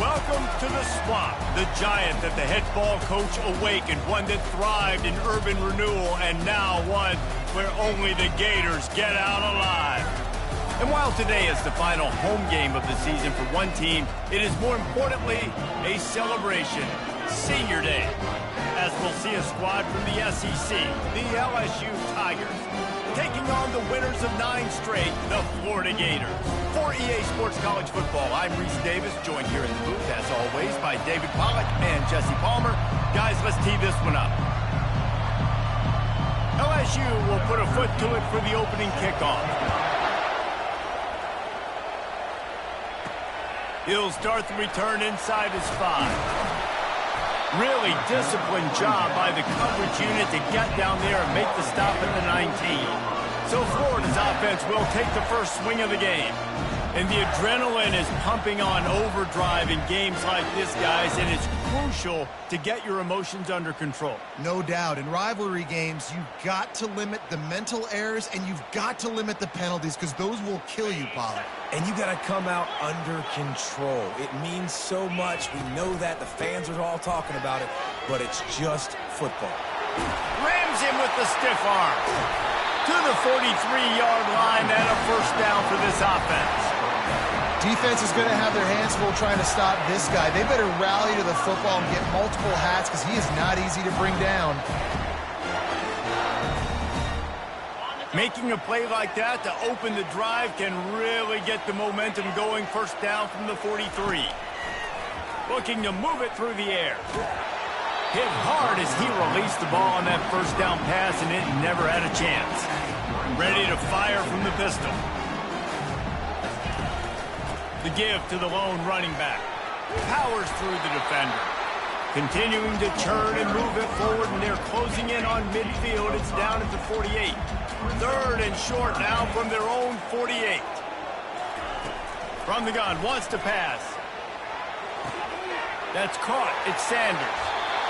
Welcome to the swamp, the giant that the head ball coach awakened, one that thrived in urban renewal, and now one where only the Gators get out alive. And while today is the final home game of the season for one team, it is more importantly a celebration, Senior Day, as we'll see a squad from the SEC, the LSU Tigers, taking on the winners of 9 straight, the Florida Gators. For EA Sports College Football, I'm Reese Davis, joined here in the booth, as always, by David Pollack and Jesse Palmer. Guys, let's tee this one up. LSU will put a foot to it for the opening kickoff. He'll start the return inside his 5. Really disciplined job by the coverage unit to get down there and make the stop at the 19. So Florida's offense will take the first swing of the game. And the adrenaline is pumping on overdrive in games like this, guys, and it's crucial to get your emotions under control. No doubt. In rivalry games, you've got to limit the mental errors and you've got to limit the penalties because those will kill you, Pollard. And you got to come out under control. It means so much. We know that. The fans are all talking about it, but it's just football. Rams him with the stiff arm. To the 43-yard line and a first down for this offense. Defense is going to have their hands full trying to stop this guy. They better rally to the football and get multiple hats because he is not easy to bring down. Making a play like that to open the drive can really get the momentum going. First down from the 43. Looking to move it through the air. Hit hard as he released the ball on that first down pass, and it never had a chance. Ready to fire from the pistol. The give to the lone running back. Powers through the defender. Continuing to churn and move it forward, and they're closing in on midfield. It's down at the 48. Third and short now from their own 48. From the gun, wants to pass. That's caught. It's Sanders.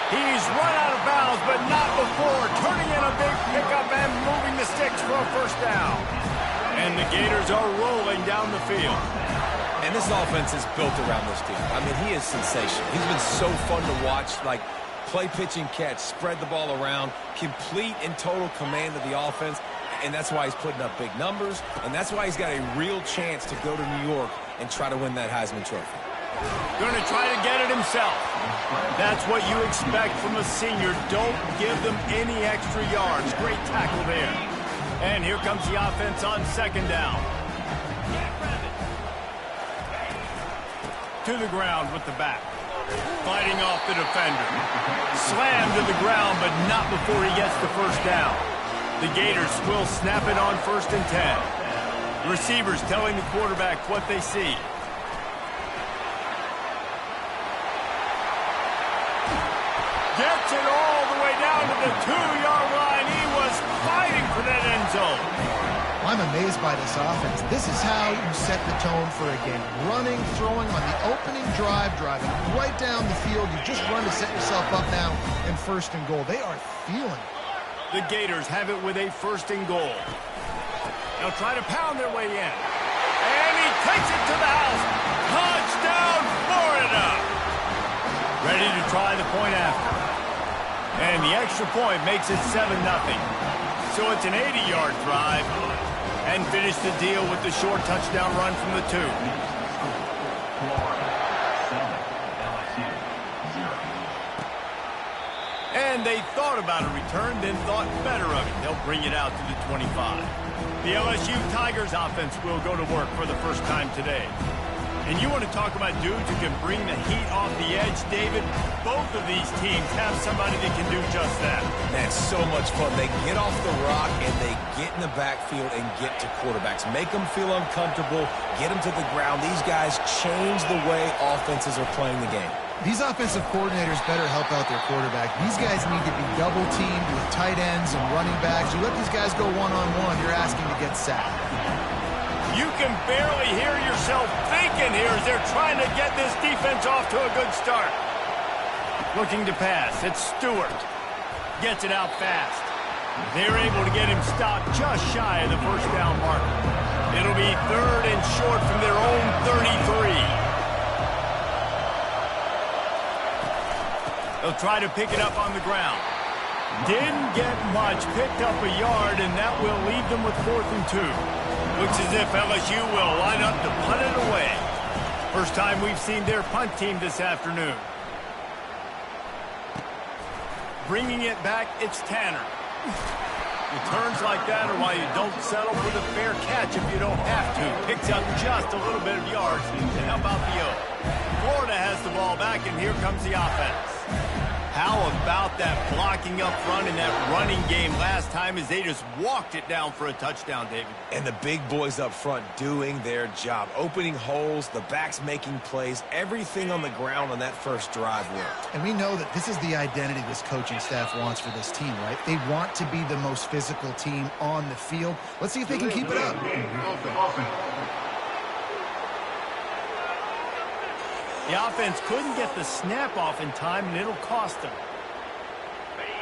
He's run out of bounds, but not before. Turning in a big pickup and moving the sticks for a first down. And the Gators are rolling down the field. And this offense is built around this team. I mean, he is sensational. He's been so fun to watch, like play, pitch, and catch, spread the ball around, complete and total command of the offense. And that's why he's putting up big numbers, and that's why he's got a real chance to go to New York and try to win that Heisman Trophy. Going to try to get it himself. That's what you expect from a senior. Don't give them any extra yards. Great tackle there. And here comes the offense on second down. To the ground with the back. Fighting off the defender. Slammed to the ground, but not before he gets the first down. The Gators will snap it on 1st and 10. Receivers telling the quarterback what they see. Gets it all the way down to the 2-yard line. He was fighting for that end zone. I'm amazed by this offense. This is how you set the tone for a game. Running, throwing on the opening drive, driving right down the field. You just run to set yourself up now in 1st and goal. They are feeling it. The Gators have it with a 1st and goal. They'll try to pound their way in. And he takes it to the house. Touchdown, Florida! Ready to try the point after. And the extra point makes it 7-0. So it's an 80-yard drive. And finish the deal with the short touchdown run from the 2. And they thought about a return, then thought better of it. They'll bring it out to the 25. The LSU Tigers offense will go to work for the first time today. And you want to talk about dudes who can bring the heat off the edge, David? Both of these teams have somebody that can do just that. That's so much fun. They get off the rock and they get in the backfield and get to quarterbacks. Make them feel uncomfortable, get them to the ground. These guys change the way offenses are playing the game. These offensive coordinators better help out their quarterback. These guys need to be double-teamed with tight ends and running backs. You let these guys go one-on-one, you're asking to get sacked. You can barely hear yourself thinking here as they're trying to get this defense off to a good start. Looking to pass. It's Stewart. Gets it out fast. They're able to get him stopped just shy of the first down marker. It'll be 3rd and short from their own 33. They'll try to pick it up on the ground. Didn't get much, picked up a yard, and that will leave them with 4th and 2. Looks as if LSU will line up to punt it away. First time we've seen their punt team this afternoon. Bringing it back, it's Tanner. Returns like that are why you don't settle for the fair catch if you don't have to. Picks up just a little bit of yards to help out the O. Florida has the ball back, and here comes the offense. How about that blocking up front in that running game last time as they just walked it down for a touchdown, David? And the big boys up front doing their job. Opening holes, the backs making plays, everything on the ground on that first drive worked. And we know that this is the identity this coaching staff wants for this team, right? They want to be the most physical team on the field. Let's see if they can keep it up. The offense couldn't get the snap off in time, and it'll cost them.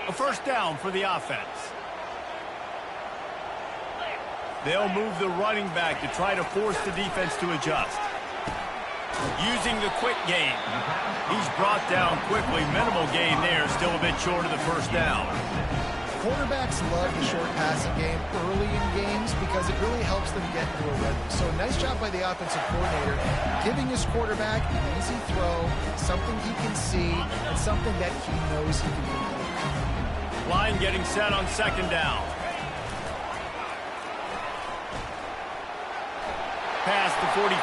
A first down for the offense. They'll move the running back to try to force the defense to adjust. Using the quick game. He's brought down quickly. Minimal gain there, still a bit short of the first down. Quarterbacks love the short passing game early in games because it really helps them get into a rhythm. So nice job by the offensive coordinator, giving his quarterback an easy throw, something he can see, and something that he knows he can do. Line getting set on second down. Past the 45.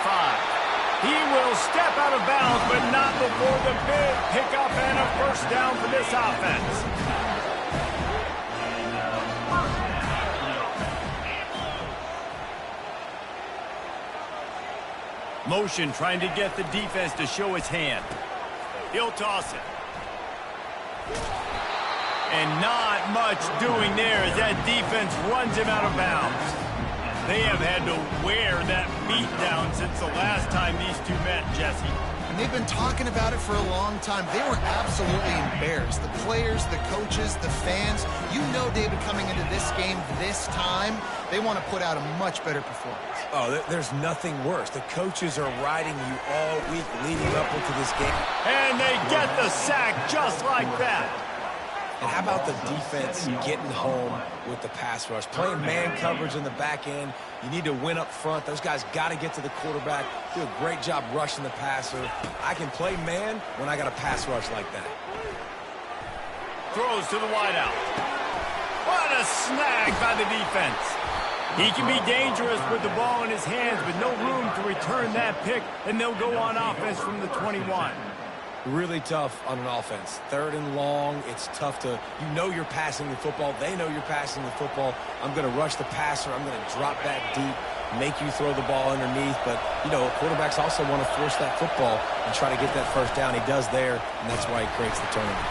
He will step out of bounds, but not before the big pickup and a first down for this offense. Motion trying to get the defense to show his hand. He'll toss it. And not much doing there as that defense runs him out of bounds. They have had to wear that beat down since the last time these two met, Jesse. And they've been talking about it for a long time. They were absolutely embarrassed. The players, the coaches, the fans. You know, David, coming into this game this time, they want to put out a much better performance. Oh, there's nothing worse. The coaches are riding you all week leading up into this game. And they get the sack just like that. And how about the defense getting home with the pass rush? Playing man coverage in the back end. You need to win up front. Those guys got to get to the quarterback. Do a great job rushing the passer. I can play man when I got a pass rush like that. Throws to the wideout. What a snag by the defense. He can be dangerous with the ball in his hands, but no room to return that pick, and they'll go on offense from the 21. Really tough on an offense. 3rd and long, it's tough to, you know you're passing the football. They know you're passing the football. I'm going to rush the passer. I'm going to drop back deep, make you throw the ball underneath. But, you know, quarterbacks also want to force that football and try to get that first down. He does there, and that's why he creates the turnover.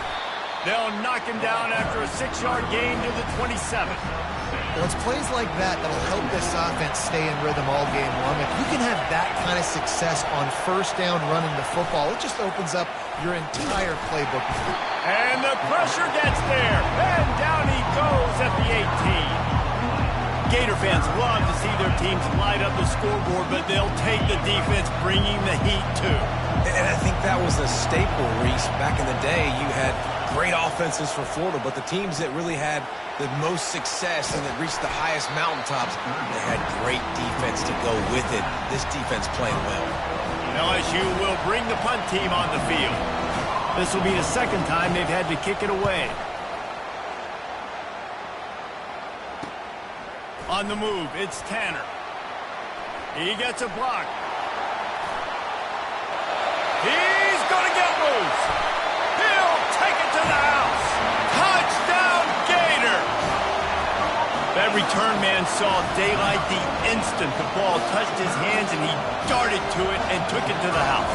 They'll knock him down after a 6-yard gain to the 27. Well, it's plays like that that'll help this offense stay in rhythm all game long. If you can have that kind of success on first down running the football, it just opens up your entire playbook. And the pressure gets there. And down he goes at the 18. Gator fans love to see their teams light up the scoreboard, but they'll take the defense bringing the heat too. And I think that was a staple, Reese. Back in the day, you had great offenses for Florida, but the teams that really had the most success and that reached the highest mountaintops, they had great defense to go with it. This defense playing well. LSU will bring the punt team on the field. This will be the second time they've had to kick it away. On the move, it's Tanner. He gets a block. He's going to get loose. He'll take it to the house. Touchdown, Gator. That return man saw daylight the instant the ball touched his hands, and he darted to it and took it to the house.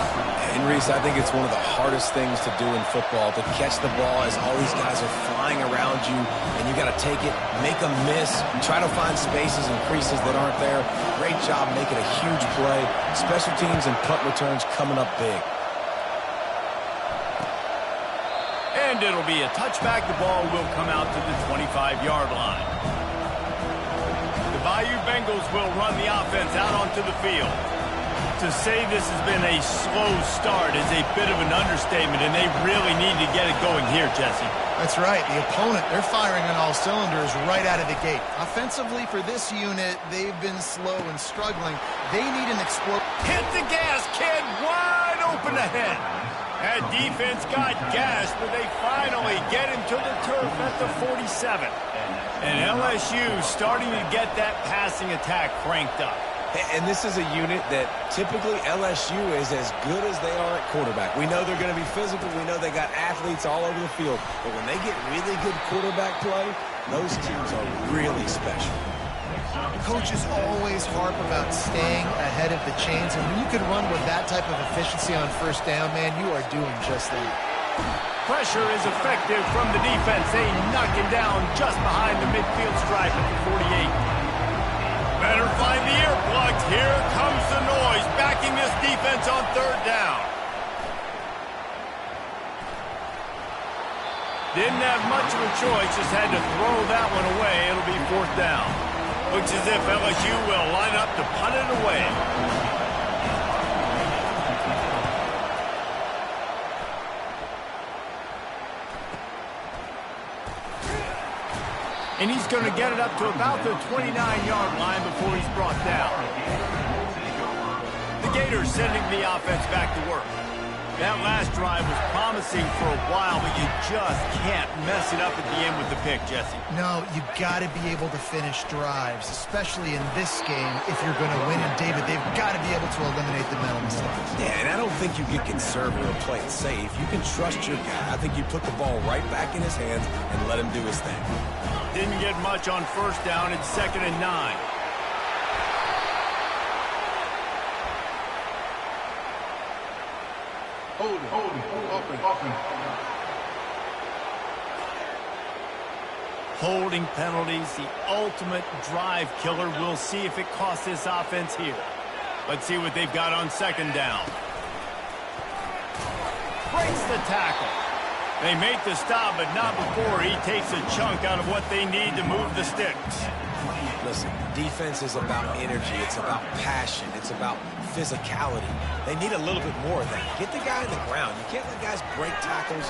And Reese, I think it's one of the hardest things to do in football, to catch the ball as all these guys are flying around you, and you got to take it, make them miss, try to find spaces and creases that aren't there. Great job making a huge play. Special teams and punt returns coming up big. And it'll be a touchback. The ball will come out to the 25-yard line. The Bayou Bengals will run the offense out onto the field. To say this has been a slow start is a bit of an understatement, and they really need to get it going here, Jesse. That's right. The opponent, they're firing on all cylinders right out of the gate. Offensively, for this unit, they've been slow and struggling. They need an explosion. Hit the gas, kid! Wide open ahead. That defense got gassed, but they finally get him to the turf at the 47. And LSU starting to get that passing attack cranked up. And this is a unit that typically LSU is as good as they are at quarterback. We know they're going to be physical. We know they got athletes all over the field. But when they get really good quarterback play, those teams are really special. Coaches always harp about staying ahead of the chains. And when you can run with that type of efficiency on first down, man, you are doing just that. Pressure is effective from the defense. They knock him down just behind the midfield stripe at the 48. Better find the earplugs. Here comes the noise, backing this defense on third down. Didn't have much of a choice, just had to throw that one away. It'll be fourth down. Looks as if LSU will line up to punt it away. And he's going to get it up to about the 29-yard line before he's brought down. The Gators sending the offense back to work. That last drive was promising for a while, but you just can't mess it up at the end with the pick, Jesse. No, you've got to be able to finish drives, especially in this game if you're going to win. And, David, they've got to be able to eliminate the mental mistakes. Yeah, and I don't think you get conservative or play it safe. You can trust your guy. I think you put the ball right back in his hands and let him do his thing. Didn't get much on first down. It's 2nd and 9. Holding penalties, the ultimate drive killer. We'll see if it costs this offense here. Let's see what they've got on 2nd down. Breaks the tackle. They make the stop, but not before he takes a chunk out of what they need to move the sticks. Listen, defense is about energy. It's about passion. It's about physicality. They need a little bit more of that. Get the guy on the ground. You can't let guys break tackles.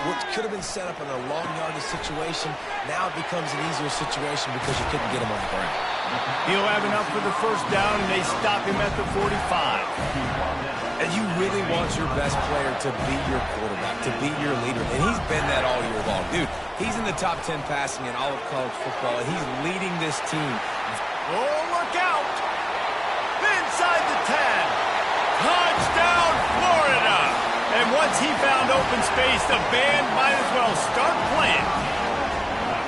What could have been set up in a long yardage situation, now it becomes an easier situation because you couldn't get him on the ground. He'll have enough for the first down, and they stop him at the 45. And you really want your best player to be your quarterback, to be your leader. And he's been that all year long. Dude, he's in the top 10 passing in all of college football, and he's leading this team. Oh, look out! Inside the 10. Touchdown, Florida! And once he found open space, the band might as well start playing.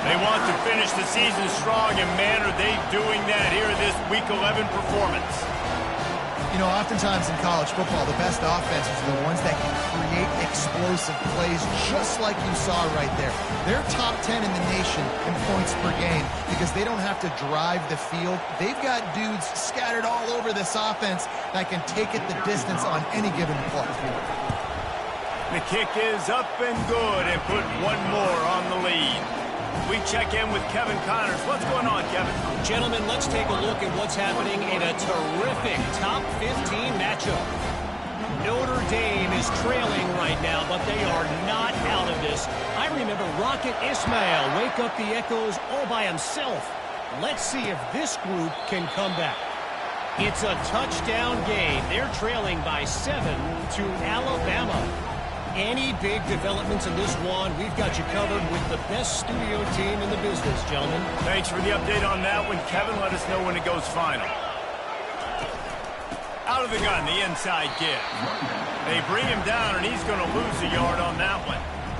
They want to finish the season strong, and man, are they doing that here in this Week 11 performance. You know, oftentimes in college football, the best offenses are the ones that can create explosive plays, just like you saw right there. They're top 10 in the nation in points per game because they don't have to drive the field. They've got dudes scattered all over this offense that can take it the distance on any given play. The kick is up and good and put one more on the lead. We check in with Kevin Connors. What's going on, Kevin? Gentlemen, let's take a look at what's happening in a terrific top 15 matchup. Notre Dame is trailing right now, but they are not out of this. I remember Rocket Ismail wake up the echoes all by himself. Let's see if this group can come back. It's a touchdown game. They're trailing by 7 to Alabama. Any big developments in this one, we've got you covered with the best studio team in the business, gentlemen. Thanks for the update on that one, Kevin. Let us know when it goes final. Out of the gun, the inside give. They bring him down, and he's going to lose a yard on that one.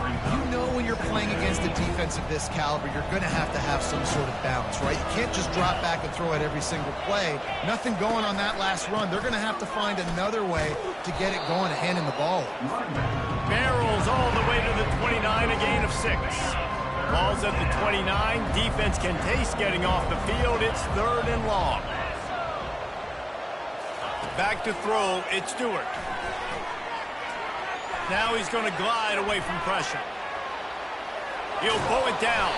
You know when you're playing against a defense of this caliber, you're going to have some sort of balance, right? You can't just drop back and throw it every single play. Nothing going on that last run. They're going to have to find another way to get it going and handing the ball. Barrels all the way to the 29, a gain of 6. Ball's at the 29. Defense can taste getting off the field. It's 3rd and long. Back to throw. It's Stewart. Now he's going to glide away from pressure. He'll pull it down.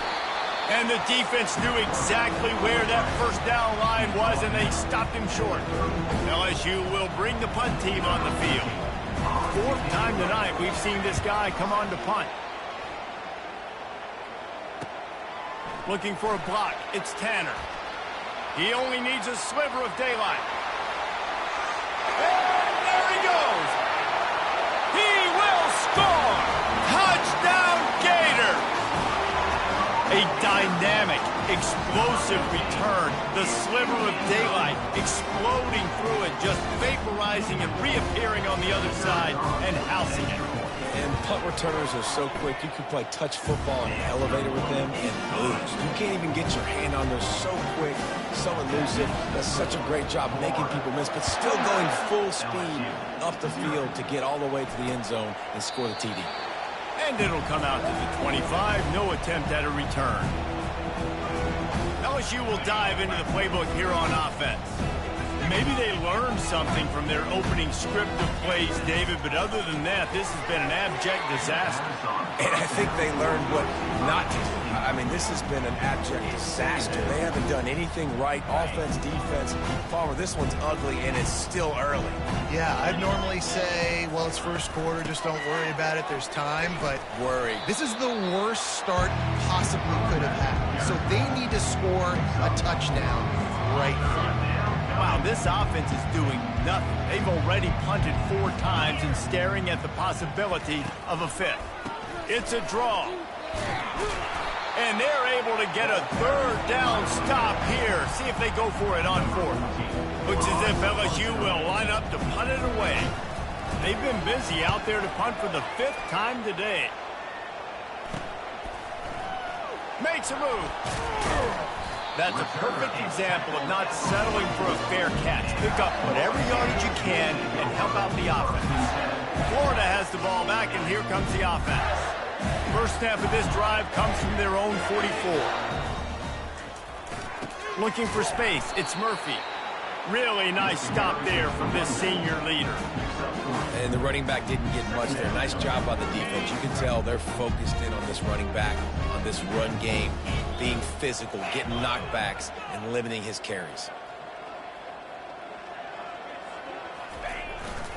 And the defense knew exactly where that first down line was, and they stopped him short. LSU will bring the punt team on the field. Fourth time tonight we've seen this guy come on to punt. Looking for a block. It's Tanner. He only needs a sliver of daylight. And there he goes. He will score. Touchdown, Gator. A dynamic, explosive return. The sliver of daylight exploding through it, just vaporizing and reappearing on the other side and housing it. And punt returners are so quick. You can play touch football in an elevator with them and lose. You can't even get your hand on them. So quick, so elusive. Does such a great job making people miss, but still going full speed up the field to get all the way to the end zone and score the TD. And it'll come out to the 25. No attempt at a return. LSU will dive into the playbook here on offense. Maybe they learned something from their opening script of plays, David, but other than that, this has been an abject disaster. And I think they learned what not to do. I mean, this has been an abject disaster. They haven't done anything right. Offense, defense. Palmer, this one's ugly, and it's still early. Yeah, I'd normally say, well, it's first quarter, just don't worry about it, there's time, but this is the worst start possibly could have happened. So they need to score a touchdown right now. Wow, this offense is doing nothing. They've already punted 4 times and staring at the possibility of a 5th. It's a draw. And they're able to get a 3rd down stop here. See if they go for it on 4th. Looks as if LSU will line up to punt it away. They've been busy out there to punt for the 5th time today. Makes a move. That's a perfect example of not settling for a fair catch. Pick up whatever yardage you can and help out the offense. Florida has the ball back, and here comes the offense. First snap of this drive comes from their own 44. Looking for space, it's Murphy. Really nice stop there from this senior leader. And the running back didn't get much there. Nice job by the defense. You can tell they're focused in on this running back, on this run game, being physical, getting knockbacks, and limiting his carries.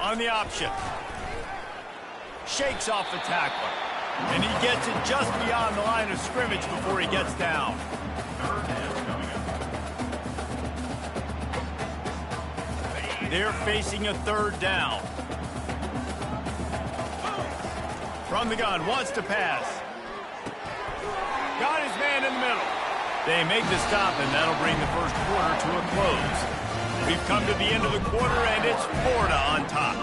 On the option. Shakes off the tackler. And he gets it just beyond the line of scrimmage before he gets down. They're facing a 3rd down. From the gun, wants to pass. Got his man in the middle. They make the stop, and that'll bring the first quarter to a close. We've come to the end of the quarter, and it's Florida on top.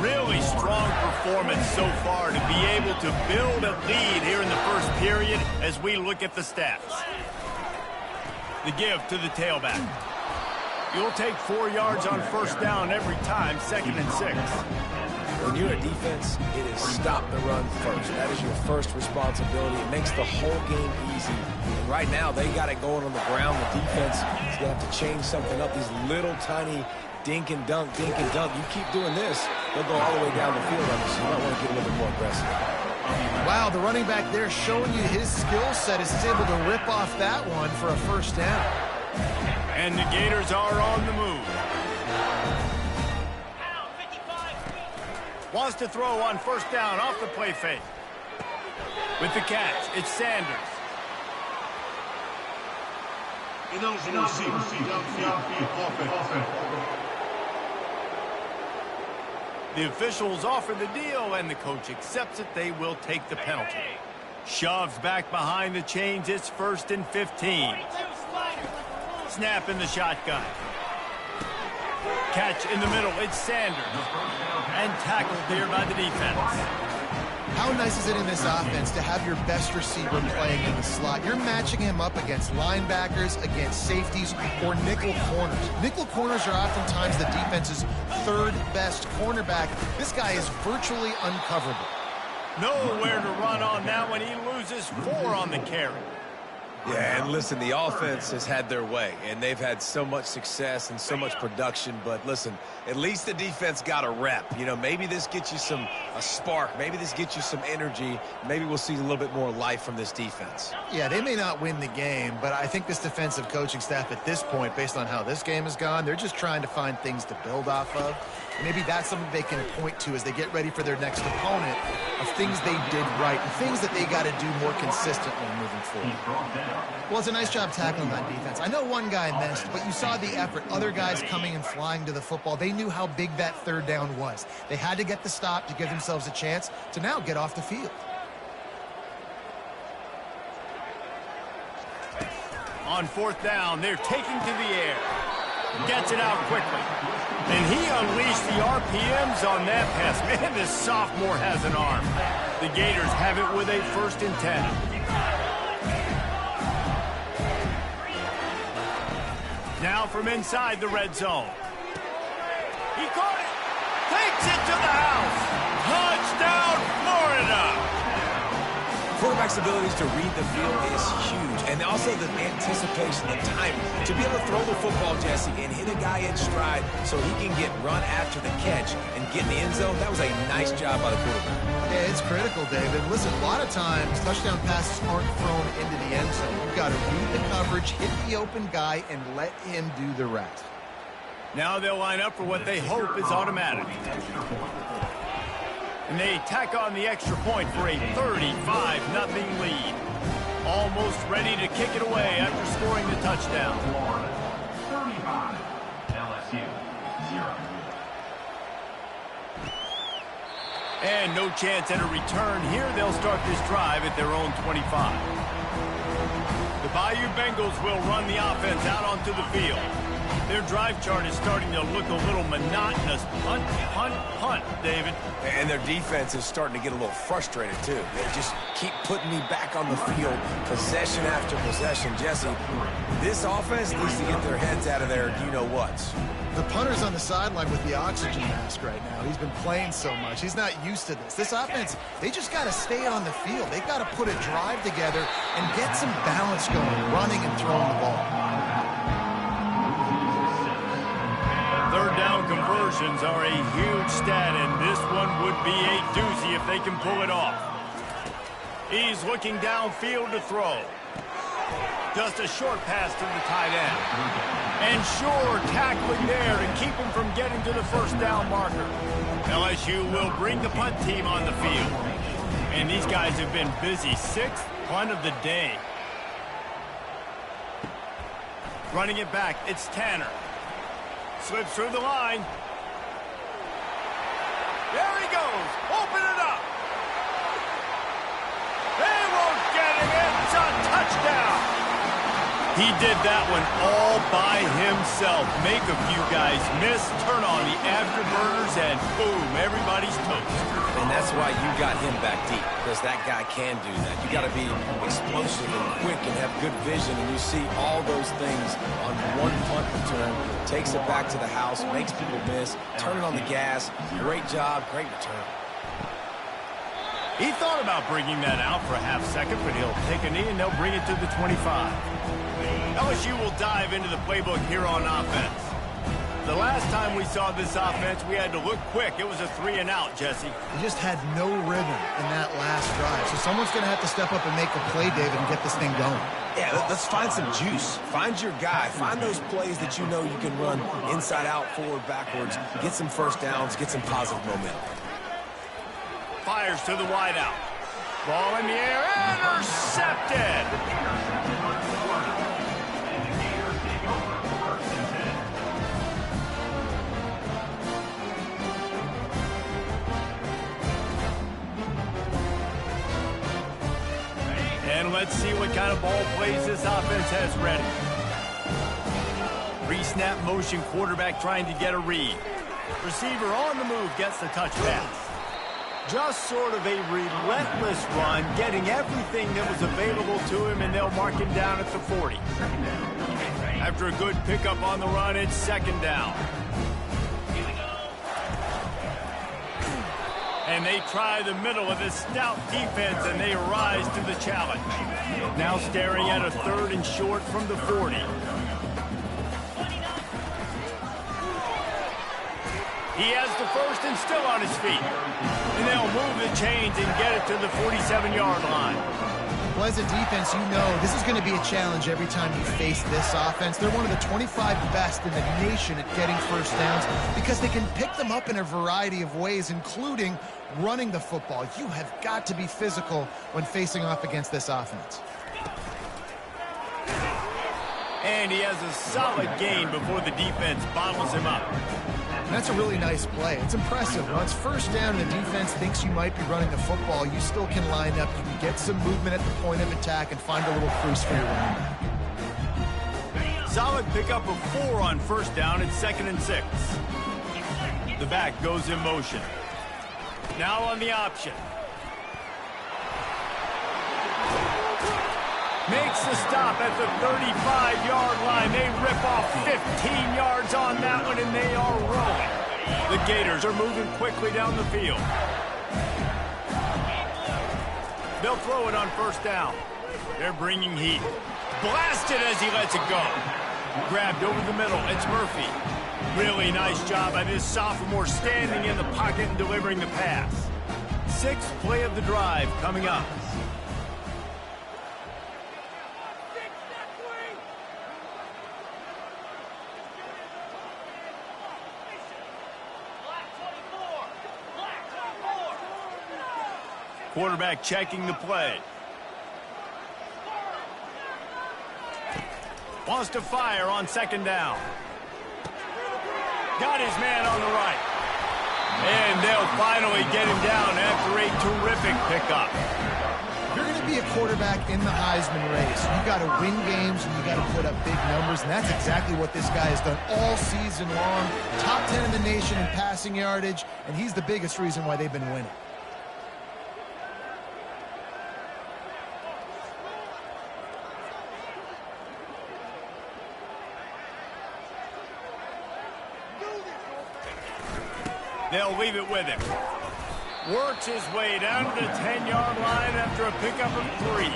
Really strong performance so far to be able to build a lead here in the first period as we look at the stats. The give to the tailback. You'll take 4 yards on first down every time, 2nd and 6. When you're a defense, it is stop the run first. That is your first responsibility. It makes the whole game easy. And right now, they got it going on the ground. The defense is going to have to change something up. These little tiny dink and dunk, dink and dunk. You keep doing this, they'll go all the way down the field on you, so you might want to get a little bit more aggressive. Wow, the running back there showing you his skill set as he's able to rip off that one for a first down. And the Gators are on the move. Wants to throw on first down off the play fake. With the catch, it's Sanders. The officials offer the deal, and the coach accepts it. They will take the penalty. Shoves back behind the chains. It's 1st and 15. Snap in the shotgun. Catch in the middle. It's Sanders. And tackled there by the defense. How nice is it in this offense to have your best receiver playing in the slot? You're matching him up against linebackers, against safeties, or nickel corners. Nickel corners are oftentimes the defense's 3rd best cornerback. This guy is virtually uncoverable. Nowhere to run on that one. He loses 4 on the carry. Yeah, and listen, the offense has had their way, and they've had so much success and so much production. But listen, at least the defense got a rep. You know, maybe this gets you a spark. Maybe this gets you some energy. Maybe we'll see a little bit more life from this defense. Yeah, they may not win the game, but I think this defensive coaching staff at this point, based on how this game has gone, they're just trying to find things to build off of. Maybe that's something they can point to as they get ready for their next opponent, of things they did right and things that they got to do more consistently moving forward. Well, it's a nice job tackling on defense. I know one guy missed, but you saw the effort. Other guys coming and flying to the football. They knew how big that third down was. They had to get the stop to give themselves a chance to now get off the field. On fourth down, they're taking to the air. Gets it out quickly. And he unleashed the RPMs on that pass. Man, this sophomore has an arm. The Gators have it with a 1st and 10. Now from inside the red zone. He caught it. Takes it to the house. Touchdown, Florida. Quarterback's abilities to read the field is huge, and also the anticipation, the timing. To be able to throw the football, Jesse, and hit a guy in stride so he can get run after the catch and get in the end zone, that was a nice job by the quarterback. Yeah, it's critical, David. Listen, a lot of times, touchdown passes aren't thrown into the end zone. You've got to read the coverage, hit the open guy, and let him do the rest. Now they'll line up for what they hope is automatic. And they tack on the extra point for a 35-0 lead. Almost ready to kick it away after scoring the touchdown. 35, LSU, 0. And no chance at a return here. They'll start this drive at their own 25. The Bayou Bengals will run the offense out onto the field. Their drive chart is starting to look a little monotonous. Punt, punt, punt, David. And their defense is starting to get a little frustrated, too. They just keep putting me back on the field, possession after possession. Jesse, this offense needs to get their heads out of their you-know-whats. The punter's on the sideline with the oxygen mask right now. He's been playing so much. He's not used to this. This offense, they just got to stay on the field. They've got to put a drive together and get some balance going, running and throwing the ball. Third down conversions are a huge stat, and this one would be a doozy if they can pull it off. He's looking downfield to throw. Just a short pass to the tight end. And sure, tackling there to keep him from getting to the first down marker. LSU will bring the punt team on the field. And these guys have been busy. 6th punt of the day. Running it back, it's Tanner. Slips through the line. There he goes. Open it up. They won't get him. It's a touchdown. He did that one all by himself. Make a few guys miss, turn on the afterburners, and boom, everybody's toast. And that's why you got him back deep, because that guy can do that. You got to be explosive and quick and have good vision, and you see all those things on one punt return. Takes it back to the house, makes people miss, turning on the gas. Great job, great return. He thought about bringing that out for a half second, but he'll take a knee and they'll bring it to the 25. LSU will dive into the playbook here on offense. The last time we saw this offense, we had to look quick. It was a 3-and-out, Jesse. They just had no rhythm in that last drive. So someone's going to have to step up and make a play, David, and get this thing going. Yeah, let's find some juice. Find your guy. Find those plays that you know you can run inside out, forward, backwards. Get some first downs. Get some positive momentum. Fires to the wideout. Ball in the air. Intercepted. And let's see what kind of ball plays this offense has ready. Pre-snap motion, quarterback trying to get a read. Receiver on the move, gets the touch pass. Just sort of a relentless run, getting everything that was available to him, and they'll mark him down at the 40. After a good pickup on the run, it's 2nd down. And they try the middle of this stout defense, and they rise to the challenge. Now staring at a 3rd and short from the 40. He has the first and still on his feet. And they'll move the chains and get it to the 47-yard line. Well, as a defense, you know this is going to be a challenge every time you face this offense. They're one of the 25 best in the nation at getting first downs because they can pick them up in a variety of ways, including running the football. You have got to be physical when facing off against this offense. And he has a solid gain before the defense bottles him up. And that's a really nice play. It's impressive. Once first down and the defense thinks you might be running the football, you still can line up. You can get some movement at the point of attack and find a little crease for your running back. Solid pickup of 4 on first down at 2nd and 6. The back goes in motion. Now on the option. Makes the stop at the 35-yard line. They rip off 15 yards on that one, and they are rolling. The Gators are moving quickly down the field. They'll throw it on first down. They're bringing heat. Blasted as he lets it go. Grabbed over the middle. It's Murphy. Really nice job by this sophomore standing in the pocket and delivering the pass. 6th play of the drive coming up. Quarterback checking the play. Wants to fire on 2nd down. Got his man on the right. And they'll finally get him down after a terrific pickup. If you're going to be a quarterback in the Heisman race, you got to win games and you got to put up big numbers, and that's exactly what this guy has done all season long. Top 10 in the nation in passing yardage, and he's the biggest reason why they've been winning. They'll leave it with him. Works his way down to the 10-yard line after a pickup of 3.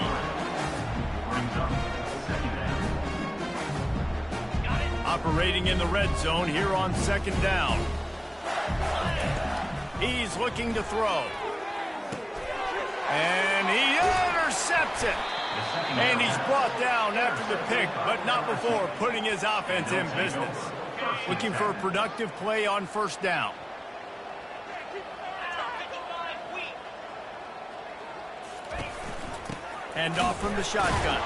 Operating in the red zone here on 2nd down. He's looking to throw. And he intercepts it. And he's brought down after the pick, but not before putting his offense in business. Looking for a productive play on first down. Hand off from the shotgun.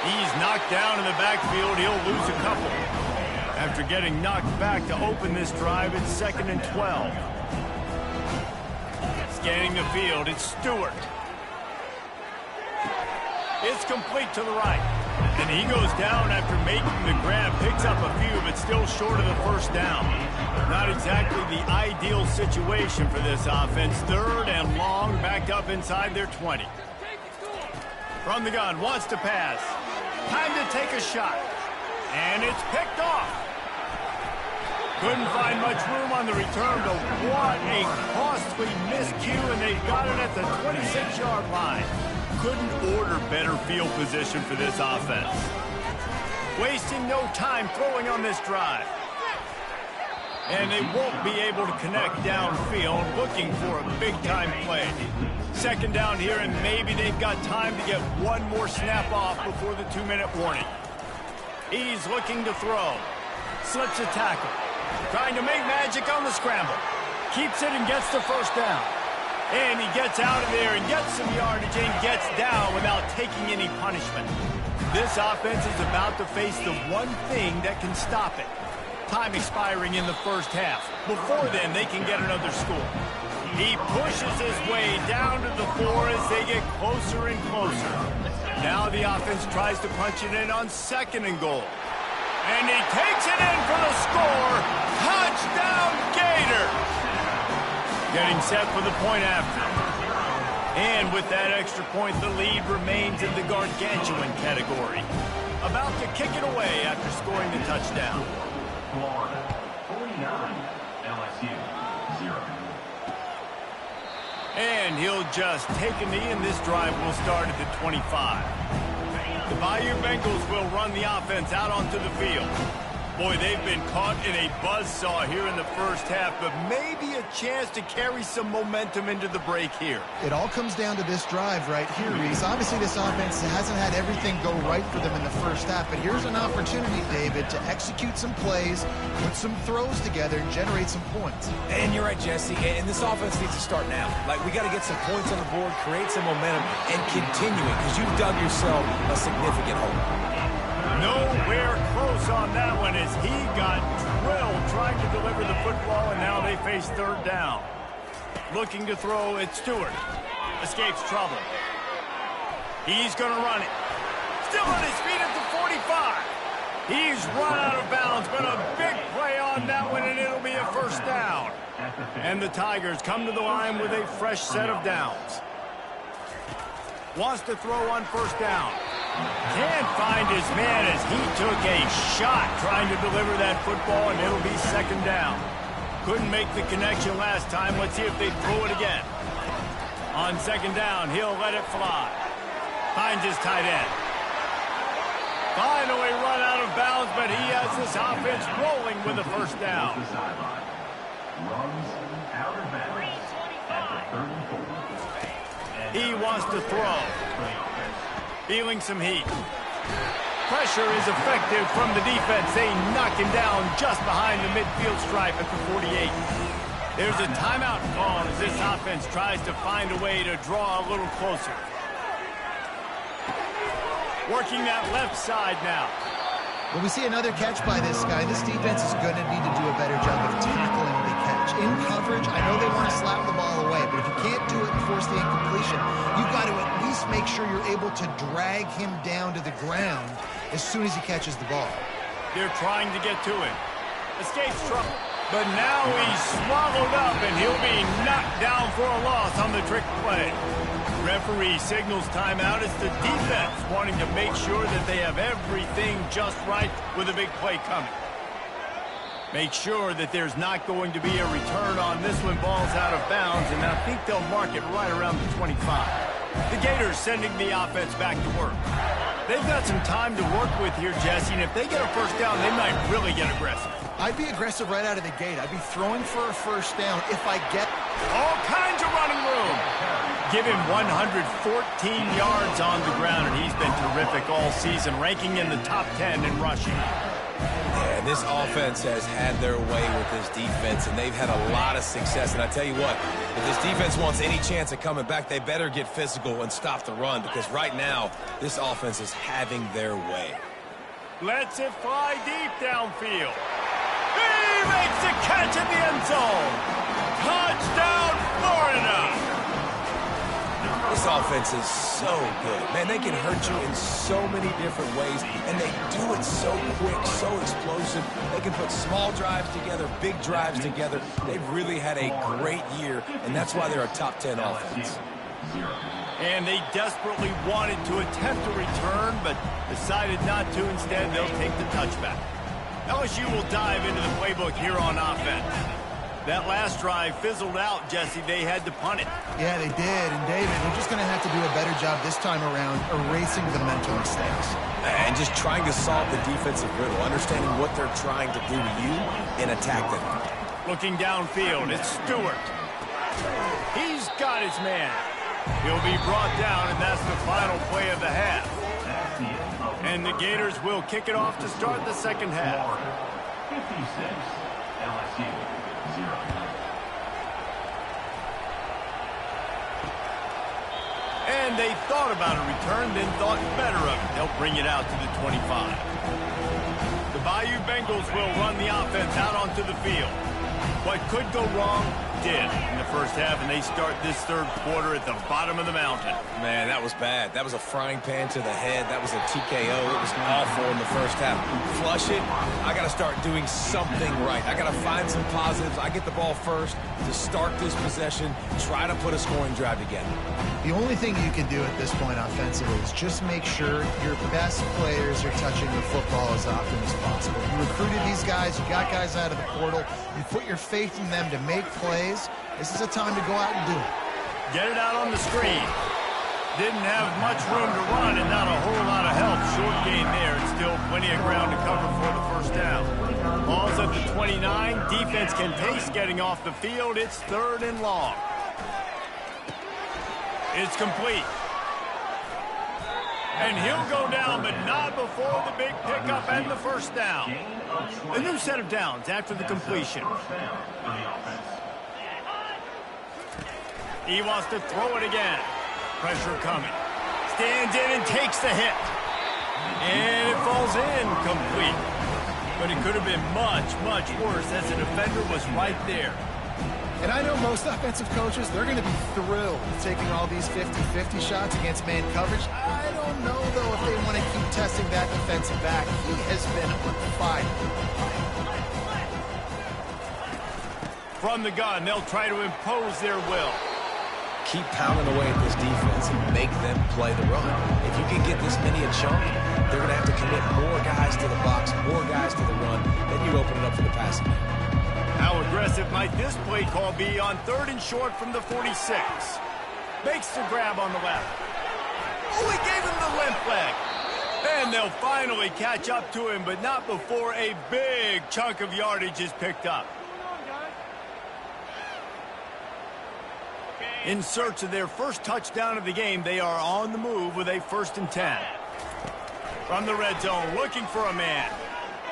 He's knocked down in the backfield. He'll lose a couple. After getting knocked back to open this drive, it's 2nd and 12. Scanning the field, it's Stewart. It's complete to the right. And he goes down after making the grab. Picks up a few, but still short of the first down. Not exactly the ideal situation for this offense. 3rd and long, backed up inside their 20. From the gun, wants to pass. Time to take a shot. And it's picked off. Couldn't find much room on the return, but what a costly miscue, and they got it at the 26-yard line. Couldn't order better field position for this offense. Wasting no time throwing on this drive. And they won't be able to connect downfield, looking for a big-time play. 2nd down here, and maybe they've got time to get one more snap off before the 2-minute warning. He's looking to throw. Slips a tackle. Trying to make magic on the scramble. Keeps it and gets the first down. And he gets out of there and gets some yardage and gets down without taking any punishment. This offense is about to face the one thing that can stop it. Time expiring in the first half. Before then, they can get another score. He pushes his way down to the 4 as they get closer and closer. Now the offense tries to punch it in on 2nd and goal. And he takes it in for the score. Touchdown, Gator! Getting set for the point after. And with that extra point, the lead remains in the gargantuan category. About to kick it away after scoring the touchdown. Florida 49, LSU 0. And he'll just take a knee, and this drive will start at the 25. The Bayou Bengals will run the offense out onto the field. Boy, they've been caught in a buzzsaw here in the first half, but maybe a chance to carry some momentum into the break here. It all comes down to this drive right here, Reese. Obviously, this offense hasn't had everything go right for them in the first half, but here's an opportunity, David, to execute some plays, put some throws together, and generate some points. And you're right, Jesse, and this offense needs to start now. Like, we got to get some points on the board, create some momentum, and continue it, because you've dug yourself a significant hole. Nowhere close on that one as he got drilled trying to deliver the football, and now they face third down. Looking to throw at Stewart. Escapes trouble. He's going to run it. Still on his feet at the 45. He's run out of bounds, but a big play on that one, and it'll be a first down. And the Tigers come to the line with a fresh set of downs. Wants to throw on first down. Can't find his man as he took a shot trying to deliver that football, and it'll be second down. Couldn't make the connection last time. Let's see if they throw it again. On second down, he'll let it fly. Finds his tight end. Finally run out of bounds, but he has this offense rolling with a first down. Runs out of bounds at the 34. He wants to throw. Feeling some heat. Pressure is effective from the defense. They knock him down just behind the midfield stripe at the 48. There's a timeout call as this offense tries to find a way to draw a little closer. Working that left side now. Well, we see another catch by this guy. This defense is going to need to do a better job of tackling the catch. In coverage, I know they want to slap the ball away, but if you can't do it and force the incompletion, you've got to at least make sure you're able to drag him down to the ground as soon as he catches the ball. They're trying to get to him. Escapes trouble. But now he's swallowed up, and he'll be knocked down for a loss on the trick play. Referee signals timeout. It's the defense wanting to make sure that they have everything just right with a big play coming. Make sure that there's not going to be a return on this when ball's out of bounds, and I think they'll mark it right around the 25. The Gators sending the offense back to work. They've got some time to work with here, Jesse, and if they get a first down, they might really get aggressive. I'd be aggressive right out of the gate. I'd be throwing for a first down if I get all kinds of running room. Give him 114 yards on the ground, and he's been terrific all season, ranking in the top 10 in rushing. Yeah, this offense has had their way with this defense, and they've had a lot of success. And I tell you what, if this defense wants any chance of coming back, they better get physical and stop the run, because right now, this offense is having their way. Lets it fly deep downfield. He makes the catch in the end zone. Touchdown, Florida. This offense is so good. Man, they can hurt you in so many different ways, and they do it so quick, so explosive. They can put small drives together, big drives together. They've really had a great year, and that's why they're a top 10 offense. And they desperately wanted to attempt a return, but decided not to. Instead, they'll take the touchback. LSU will dive into the playbook here on offense. That last drive fizzled out, Jesse. They had to punt it. Yeah, they did. And, David, we're just going to have to do a better job this time around erasing the mental mistakes. And just trying to solve the defensive riddle, understanding what they're trying to do to you and attack them. Looking downfield, it's Stewart. He's got his man. He'll be brought down, and that's the final play of the half. And the Gators will kick it off to start the second half. 56, LSU, 0. And they thought about a return, then thought better of it. They'll bring it out to the 25. The Bayou Bengals will run the offense out onto the field. What could go wrong did in the first half, and they start this third quarter at the bottom of the mountain. Man, that was bad. That was a frying pan to the head. That was a TKO. It was awful in the first half. Flush it. I got to start doing something right. I got to find some positives. I get the ball first to start this possession, try to put a scoring drive together. The only thing you can do at this point offensively is just make sure your best players are touching the football as often as possible. You recruited these guys. You got guys out of the portal. You put your faith in them to make plays. This is a time to go out and do it. Get it out on the screen. Didn't have much room to run and not a whole lot of help. Short gain there, and still plenty of ground to cover for the first down. Ball's at the 29. Defense can taste getting off the field. It's 3rd and long. It's complete. And he'll go down, but not before the big pickup and the first down. A new set of downs after the completion. He wants to throw it again. Pressure coming. Stands in and takes the hit. And it falls in complete. But it could have been much, much worse as the defender was right there. And I know most offensive coaches, they're going to be thrilled taking all these 50-50 shots against man coverage. I don't know, though, if they want to keep testing that defensive back. He has been on fire. From the gun, they'll try to impose their will. Keep pounding away at this defense and make them play the run. If you can get this many a chunk, they're going to have to commit more guys to the box, more guys to the run, then you open it up for the passing game. How aggressive might this play call be on 3rd and short from the 46? Makes the grab on the left. Oh, he gave him the limp leg. And they'll finally catch up to him, but not before a big chunk of yardage is picked up. In search of their first touchdown of the game, they are on the move with a 1st and 10. From the red zone, looking for a man.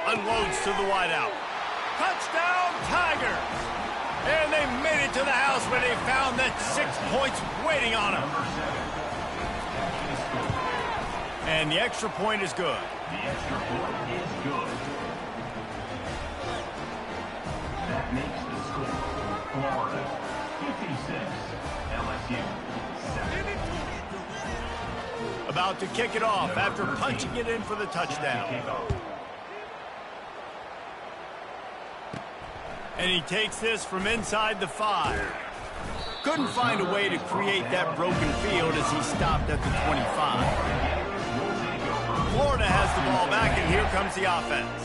Unloads to the wideout. Touchdown, Tigers! And they made it to the house where they found that 6 points waiting on them. And the extra point is good. The extra point is good. That makes the score Florida 56, LSU 7. About to kick it off after punching it in for the touchdown. And he takes this from inside the 5. Couldn't find a way to create that broken field as he stopped at the 25. Florida has the ball back, and here comes the offense.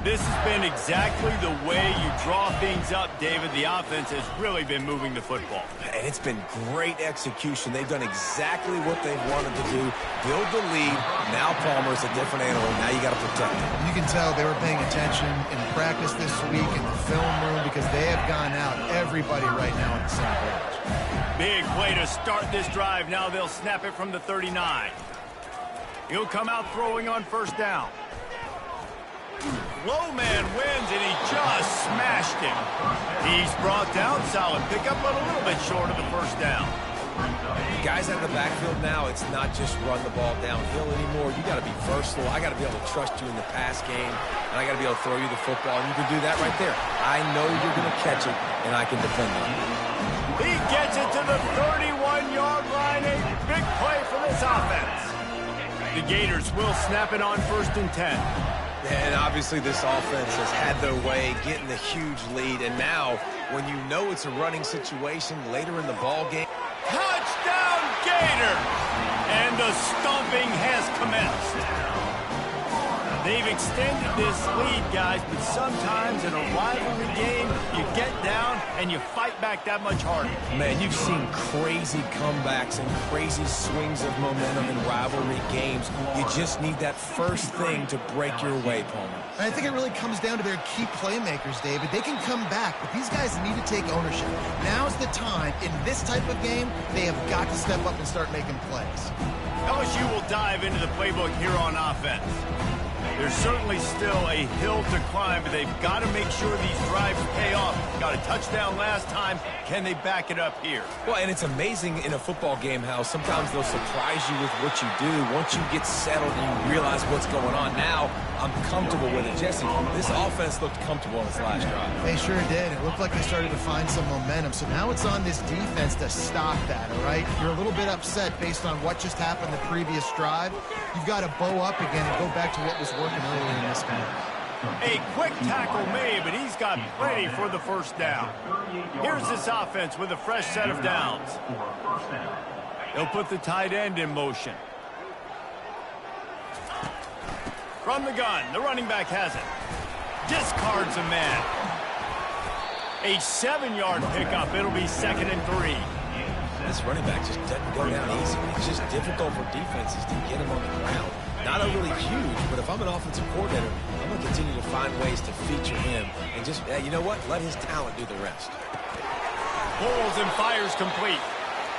This has been exactly the way you draw things up, David. The offense has really been moving the football. And it's been great execution. They've done exactly what they've wanted to do. Build the lead. Now Palmer's a different animal. Now you got to protect him. You can tell they were paying attention in practice this week in the film room because they have gone out, everybody right now on the same page. Big play to start this drive. Now they'll snap it from the 39. He'll come out throwing on 1st down. Low man wins, and he just smashed him. He's brought down. Solid pickup, but a little bit short of the 1st down. Guys out of the backfield now, it's not just run the ball downhill anymore. You got to be versatile. I got to be able to trust you in the pass game, and I got to be able to throw you the football, and you can do that right there. I know you're going to catch it, and I can defend it. He gets it to the 31-yard line. A big play for this offense. The Gators will snap it on 1st and 10. And obviously this offense has had their way, getting the huge lead. And now, when you know it's a running situation later in the ball game. Touchdown, Gator! And the stomping has commenced. They've extended this lead, guys, but sometimes in a rivalry game, you get down and you fight back that much harder. Man, you've seen crazy comebacks and crazy swings of momentum in rivalry games. You just need that first thing to break your way, Palmer. I think it really comes down to their key playmakers, David. They can come back, but these guys need to take ownership. Now's the time. In this type of game, they have got to step up and start making plays. LSU will dive into the playbook here on offense. There's certainly still a hill to climb, but they've got to make sure these drives pay off. Got a touchdown last time. Can they back it up here? Well, and it's amazing in a football game how sometimes they'll surprise you with what you do. Once you get settled and you realize what's going on, now I'm comfortable with it. Jesse, this offense looked comfortable in its last drive. They sure did. It looked like they started to find some momentum. So now it's on this defense to stop that, all right? You're a little bit upset based on what just happened the previous drive. You've got to bow up again and go back to what was working earlier in this game. A quick tackle made, but he's got plenty for the 1st down. Here's this offense with a fresh set of downs. They'll put the tight end in motion. From the gun, the running back has it. Discards a man. A 7-yard pickup. It'll be 2nd and 3. This running back just doesn't go down easy. It's just difficult for defenses to get him on the ground. Not overly huge, but if I'm an offensive coordinator, I'm going to continue to find ways to feature him and just, you know what, let his talent do the rest. Pulls and fires complete.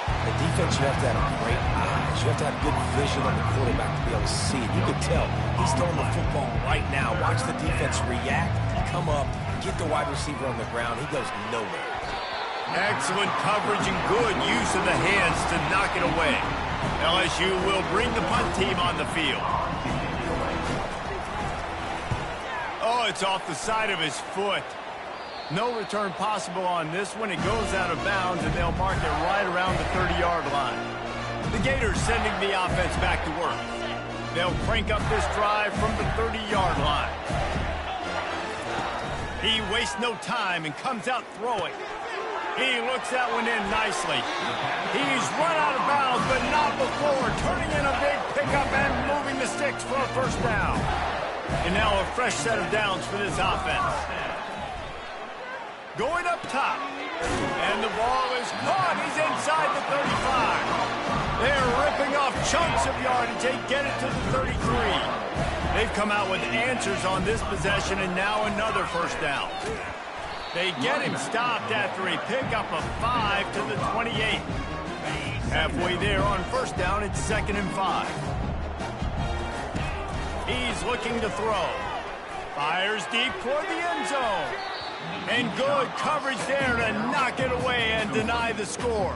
The defense, you have to have great eyes. You have to have good vision on the quarterback to be able to see it. You could tell he's throwing the football right now. Watch the defense react, come up, get the wide receiver on the ground. He goes nowhere. Excellent coverage and good use of the hands to knock it away. LSU will bring the punt team on the field. Oh, it's off the side of his foot. No return possible on this one. It goes out of bounds, and they'll mark it right around the 30-yard line. The Gators sending the offense back to work. They'll crank up this drive from the 30-yard line. He wastes no time and comes out throwing. He looks that one in nicely. He's run out of bounds, but not before. Turning in a big pickup and moving the sticks for a first down. And now a fresh set of downs for this offense. Going up top. And the ball is caught. He's inside the 35. They're ripping off chunks of yardage. They get it to the 33. They've come out with answers on this possession, and now another first down. They get him stopped after a pickup of 5 to the 28. Halfway there on first down, it's 2nd and 5. He's looking to throw. Fires deep toward the end zone. And good coverage there to knock it away and deny the score.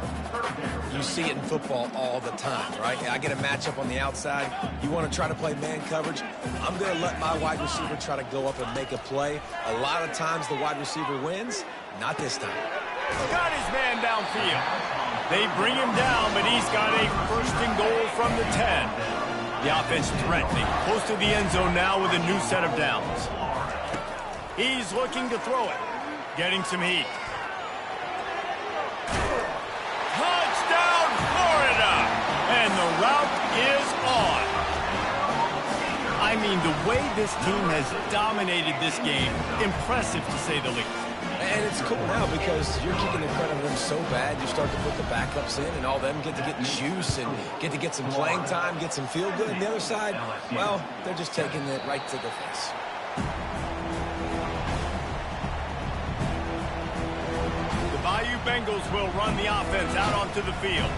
You see it in football all the time, right? I get a matchup on the outside. You want to try to play man coverage? I'm going to let my wide receiver try to go up and make a play. A lot of times the wide receiver wins. Not this time. Got his man downfield. They bring him down, but he's got a 1st and goal from the 10. The offense threatening. Close to the end zone now with a new set of downs. He's looking to throw it. Getting some heat. Touchdown, Florida! And the route is on. I mean, the way this team has dominated this game, impressive to say the least. And it's cool now because you're kicking in front of them so bad, you start to put the backups in, and all them get to get juice and get to get some playing time, get some feel good. And the other side, well, they're just taking it right to the face. Bayou Bengals will run the offense out onto the field.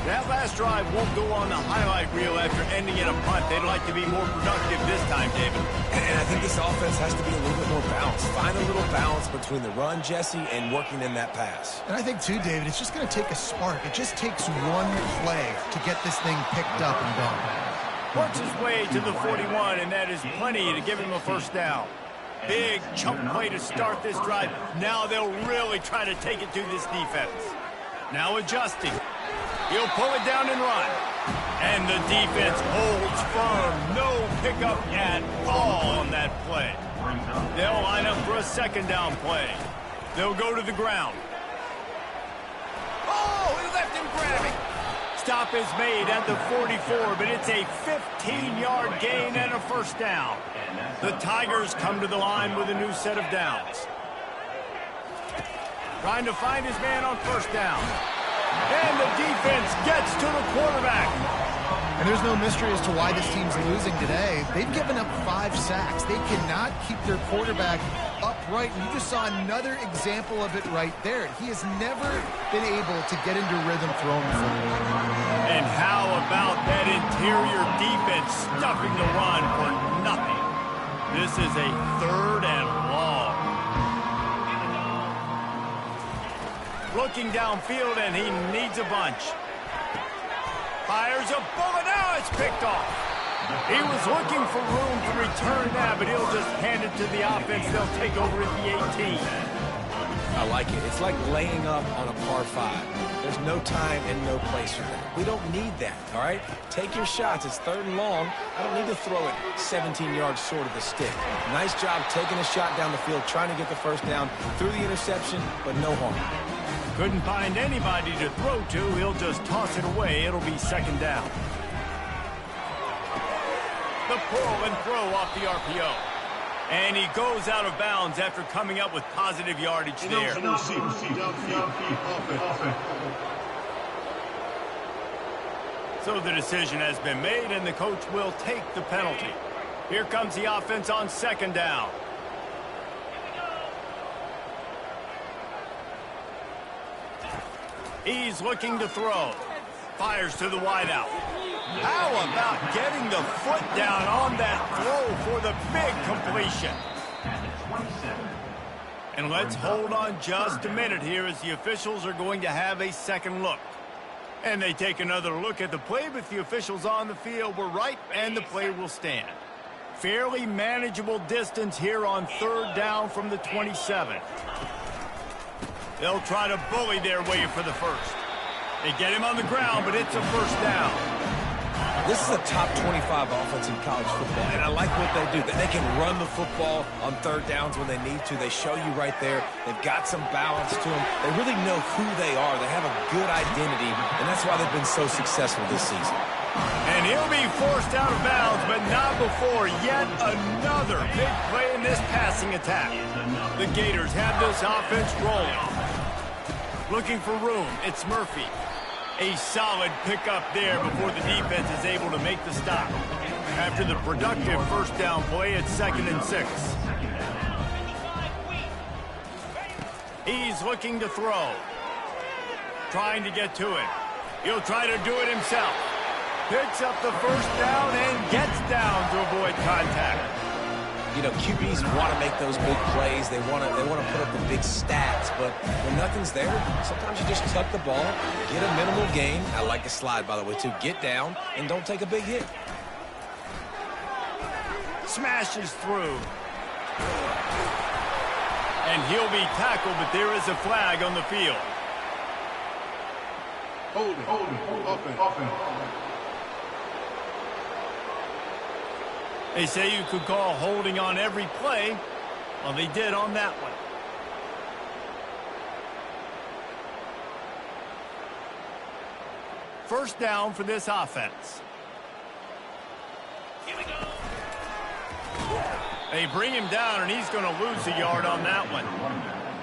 That last drive won't go on the highlight reel after ending in a punt. They'd like to be more productive this time, David. And I think this offense has to be a little bit more balanced. Find a little balance between the run, Jesse, and working in that pass. And I think, too, David, it's just going to take a spark. It just takes one play to get this thing picked up and going. Works his way to the 41, and that is plenty to give him a first down. Big chunk play to start this drive. Now they'll really try to take it to this defense. Now adjusting. He'll pull it down and run. And the defense holds firm. No pickup at all on that play. They'll line up for a 2nd down play. They'll go to the ground. Oh, he left him grabbing. Stop is made at the 44, but it's a 15-yard gain and a first down. The Tigers come to the line with a new set of downs. Trying to find his man on first down. And the defense gets to the quarterback. And there's no mystery as to why this team's losing today. They've given up 5 sacks. They cannot keep their quarterback upright. And you just saw another example of it right there. He has never been able to get into rhythm throwing the football. And how about that interior defense stuffing the run for nothing? This is a 3rd and long. Looking downfield, and he needs a bunch. Fires a bullet. Now it's picked off. He was looking for room to return that, but he'll just hand it to the offense. They'll take over at the 18. I like it. It's like laying up on a par 5. There's no time and no place for that. We don't need that, all right? Take your shots. It's 3rd and long. I don't need to throw it 17 yards short of the stick. Nice job taking a shot down the field, trying to get the first down through the interception, but no harm. Couldn't find anybody to throw to. He'll just toss it away. It'll be 2nd down. The pull and throw off the RPO. And he goes out of bounds after coming up with positive yardage there. So the decision has been made, and the coach will take the penalty. Here comes the offense on second down. He's looking to throw. Fires to the wideout. How about getting the foot down on that throw for the big completion? And let's hold on just a minute here as the officials are going to have a second look. And they take another look at the play, but the officials on the field were right, and the play will stand. Fairly manageable distance here on third down from the 27. They'll try to bully their way for the first. They get him on the ground, but it's a first down. This is a top 25 offense in college football, and I like what they do. They can run the football on third downs when they need to. They show you right there. They've got some balance to them. They really know who they are. They have a good identity, and that's why they've been so successful this season. And he'll be forced out of bounds, but not before yet another big play in this passing attack. The Gators have this offense rolling. Looking for room, it's Murphy. A solid pickup there before the defense is able to make the stop. After the productive first down play, it's 2nd and 6. He's looking to throw. Trying to get to it. He'll try to do it himself. Picks up the first down and gets down to avoid contact. You know, QBs want to make those big plays. They want to put up the big stats. But when nothing's there, sometimes you just tuck the ball, get a minimal gain. I like the slide, by the way, too. Get down and don't take a big hit. Smashes through. And he'll be tackled, but there is a flag on the field. Open. They say you could call holding on every play. Well, they did on that one. First down for this offense. Here we go. They bring him down, and he's going to lose a yard on that one.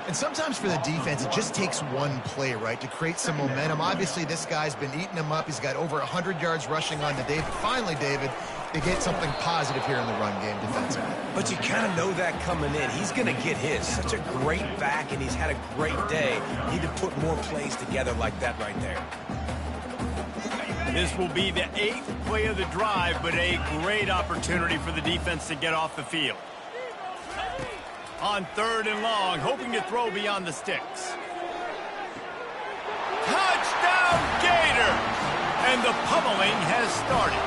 And sometimes for the defense, it just takes one play, right, to create some momentum. Obviously, this guy's been eating him up. He's got over 100 yards rushing on the day. But finally, David, they get something positive here in the run game defensively. But you kind of know that coming in. He's going to get his. Such a great back, and he's had a great day. You need to put more plays together like that right there. This will be the 8th play of the drive, but a great opportunity for the defense to get off the field. On 3rd and long, hoping to throw beyond the sticks. Touchdown, Gator! And the pummeling has started.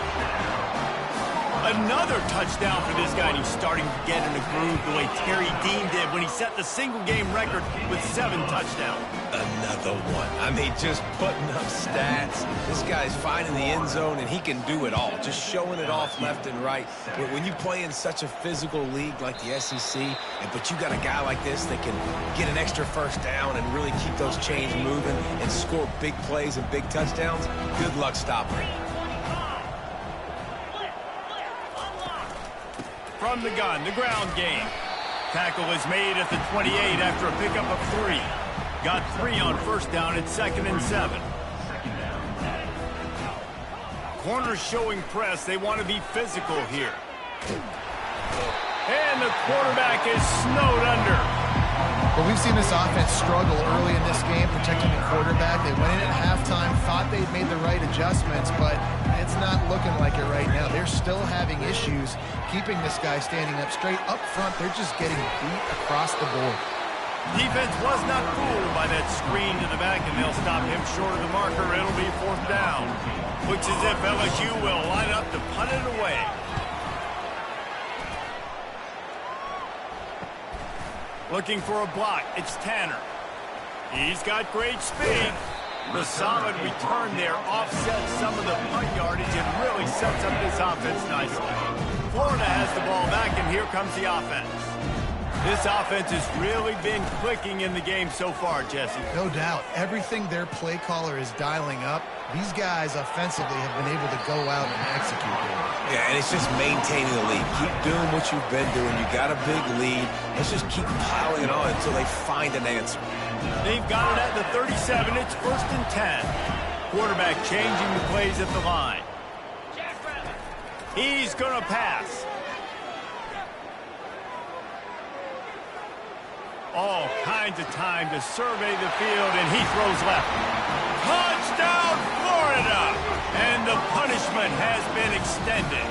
Another touchdown for this guy, and he's starting to get in a groove the way Terry Dean did when he set the single-game record with 7 touchdowns. Another one. I mean, just putting up stats. This guy's finding the end zone, and he can do it all. Just showing it off left and right. But when you play in such a physical league like the SEC, but you got a guy like this that can get an extra first down and really keep those chains moving and score big plays and big touchdowns, good luck stopping him. From the gun, the ground game. Tackle is made at the 28 after a pickup of 3. Got 3 on first down at 2nd and 7. Corners showing press. They want to be physical here. And the quarterback is snowed under. Well, we've seen this offense struggle early in this game protecting the quarterback. They went in at halftime, thought they'd made the right adjustments, but it's not looking like it right now. They're still having issues keeping this guy standing up straight. Up front, they're just getting beat across the board. Defense was not fooled by that screen to the back, and they'll stop him short of the marker. It'll be 4th down. Looks as if LSU will line up to punt it away. Looking for a block. It's Tanner. He's got great speed. The solid return there offsets some of the punt yardage and really sets up this offense nicely. Florida has the ball back, and here comes the offense. This offense has really been clicking in the game so far, Jesse. No doubt. Everything their play caller is dialing up, these guys offensively have been able to go out and execute there. Yeah, and it's just maintaining the lead. Keep doing what you've been doing. You got a big lead. Let's just keep piling it on until they find an answer. They've got it at the 37. It's 1st and 10. Quarterback changing the plays at the line. He's going to pass. All kinds of time to survey the field, and he throws left. Touchdown, Florida! And the punishment has been extended.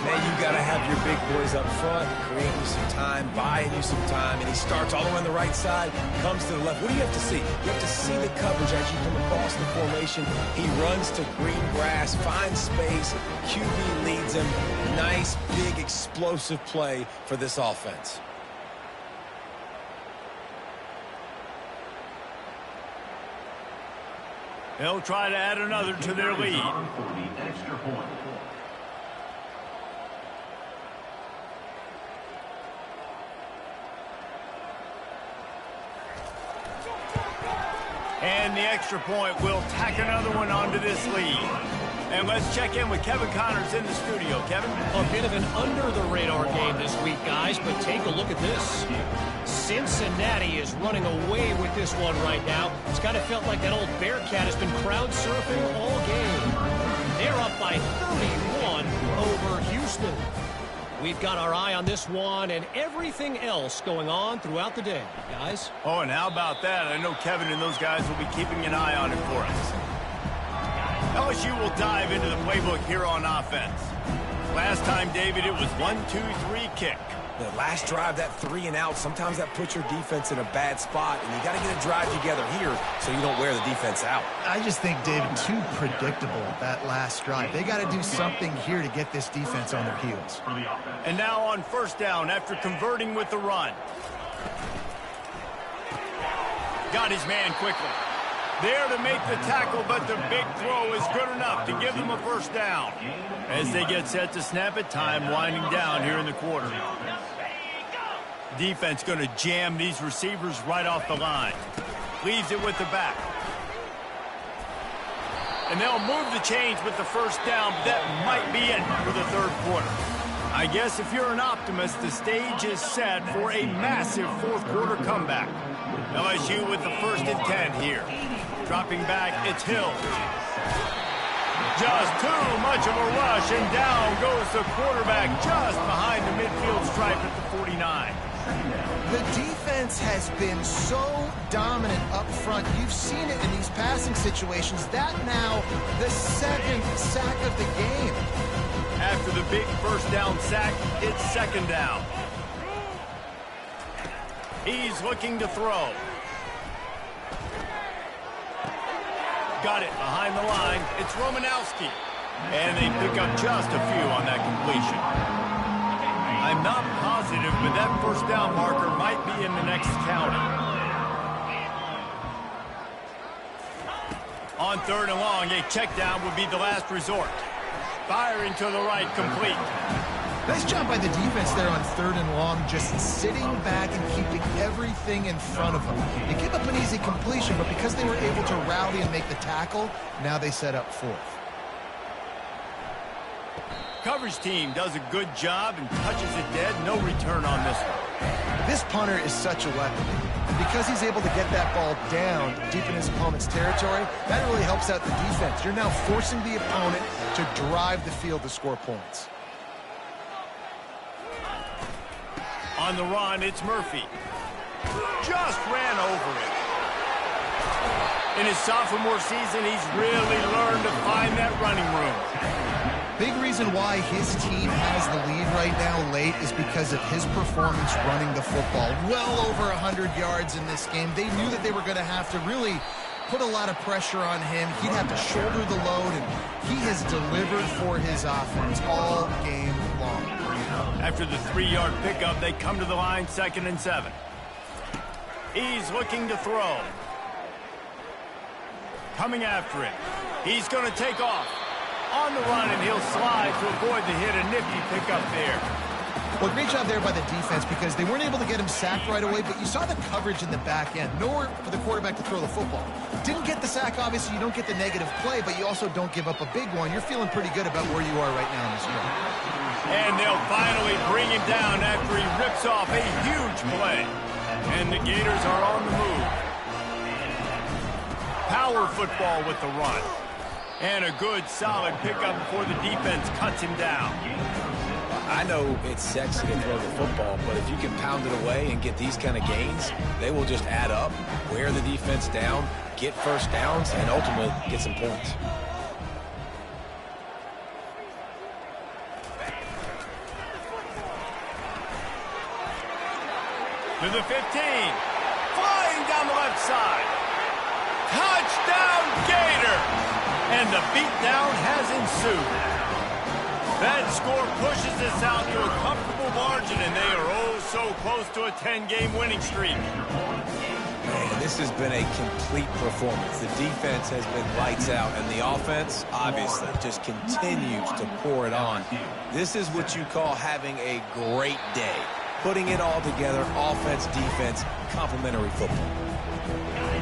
Man, you got to have your big boys up front, creating you some time, buying you some time, and he starts all the way on the right side, comes to the left. What do you have to see? You have to see the coverage as you come across the formation. He runs to green grass, finds space, QB leads him. Nice, big, explosive play for this offense. They'll try to add another to their lead. And the extra point will tack another one onto this lead. And let's check in with Kevin Connors in the studio. Kevin? A bit of an under-the-radar game this week, guys, but take a look at this. Cincinnati is running away with this one right now. It's kind of felt like that old Bearcat has been crowd surfing all game. They're up by 31 over Houston. We've got our eye on this one and everything else going on throughout the day, guys. Oh, and how about that? I know Kevin and those guys will be keeping an eye on it for us. LSU will dive into the playbook here on offense. Last time, David, it was 1-2-3 kick. The last drive, that 3 and out, sometimes that puts your defense in a bad spot, and you got to get a drive together here so you don't wear the defense out. I just think, David, too predictable, that last drive. They got to do something here to get this defense on their heels. And now on first down after converting with the run. Got his man quickly. There to make the tackle, but the big throw is good enough to give them a first down. As they get set to snap it, time winding down here in the quarter. Defense going to jam these receivers right off the line. Leaves it with the back. And they'll move the chains with the first down, but that might be it for the third quarter. I guess if you're an optimist, the stage is set for a massive fourth quarter comeback. LSU with the 1st and 10 here. Dropping back, it's Hill. Just too much of a rush, and down goes the quarterback just behind the midfield stripe at the 49. The defense has been so dominant up front. You've seen it in these passing situations. That now the 2nd sack of the game. After the big first down sack, it's 2nd down. He's looking to throw. Got it behind the line. It's Romanowski. And they pick up just a few on that completion. I'm not positive, but that first down marker might be in the next county. On 3rd and long, a check down would be the last resort. Firing to the right, complete. Nice job by the defense there on 3rd and long, just sitting back and keeping everything in front of them. They give up an easy completion, but because they were able to rally and make the tackle, now they set up 4th. Coverage team does a good job and touches it dead. No return on this one. This punter is such a weapon. And because he's able to get that ball down deep in his opponent's territory, that really helps out the defense. You're now forcing the opponent to drive the field to score points. On the run, it's Murphy. Just ran over it. In his sophomore season, he's really learned to find that running room. Big reason why his team has the lead right now late is because of his performance running the football. Well over 100 yards in this game. They knew that they were going to have to really put a lot of pressure on him. He'd have to shoulder the load, and he has delivered for his offense all game long. After the 3-yard pickup, they come to the line, 2nd and 7. He's looking to throw. Coming after it. He's going to take off. On the run, and he'll slide to avoid the hit. A nifty pickup there. Well, great job there by the defense because they weren't able to get him sacked right away, but you saw the coverage in the back end. Nowhere for the quarterback to throw the football. Didn't get the sack, obviously. You don't get the negative play, but you also don't give up a big one. You're feeling pretty good about where you are right now in this game. And they'll finally bring him down after he rips off a huge play. And the Gators are on the move. power football with the run. And a good, solid pickup before the defense cuts him down. I know it's sexy to throw the football, but if you can pound it away and get these kind of gains, they will just add up, wear the defense down, get first downs, and ultimately get some points. To the 15. Flying down the left side. Touchdown, Gator! And the beatdown has ensued. That score pushes us out to a comfortable margin, and they are oh so close to a 10-game winning streak. Man, this has been a complete performance. The defense has been lights out, and the offense, obviously, just continues to pour it on. This is what you call having a great day. Putting it all together, offense, defense, complementary football.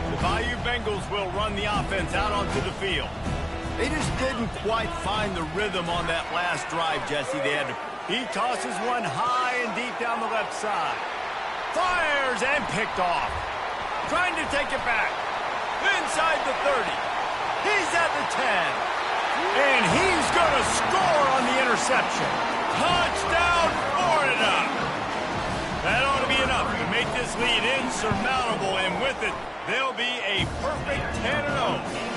The Bayou Bengals will run the offense out onto the field. They just didn't quite find the rhythm on that last drive, Jesse. He tosses one high and deep down the left side. Fires and picked off. Trying to take it back. Inside the 30. He's at the 10. And he's going to score on the interception. Touchdown, 4-0. That ought to be enough to make this lead insurmountable, and with it, they'll be a perfect 10-0.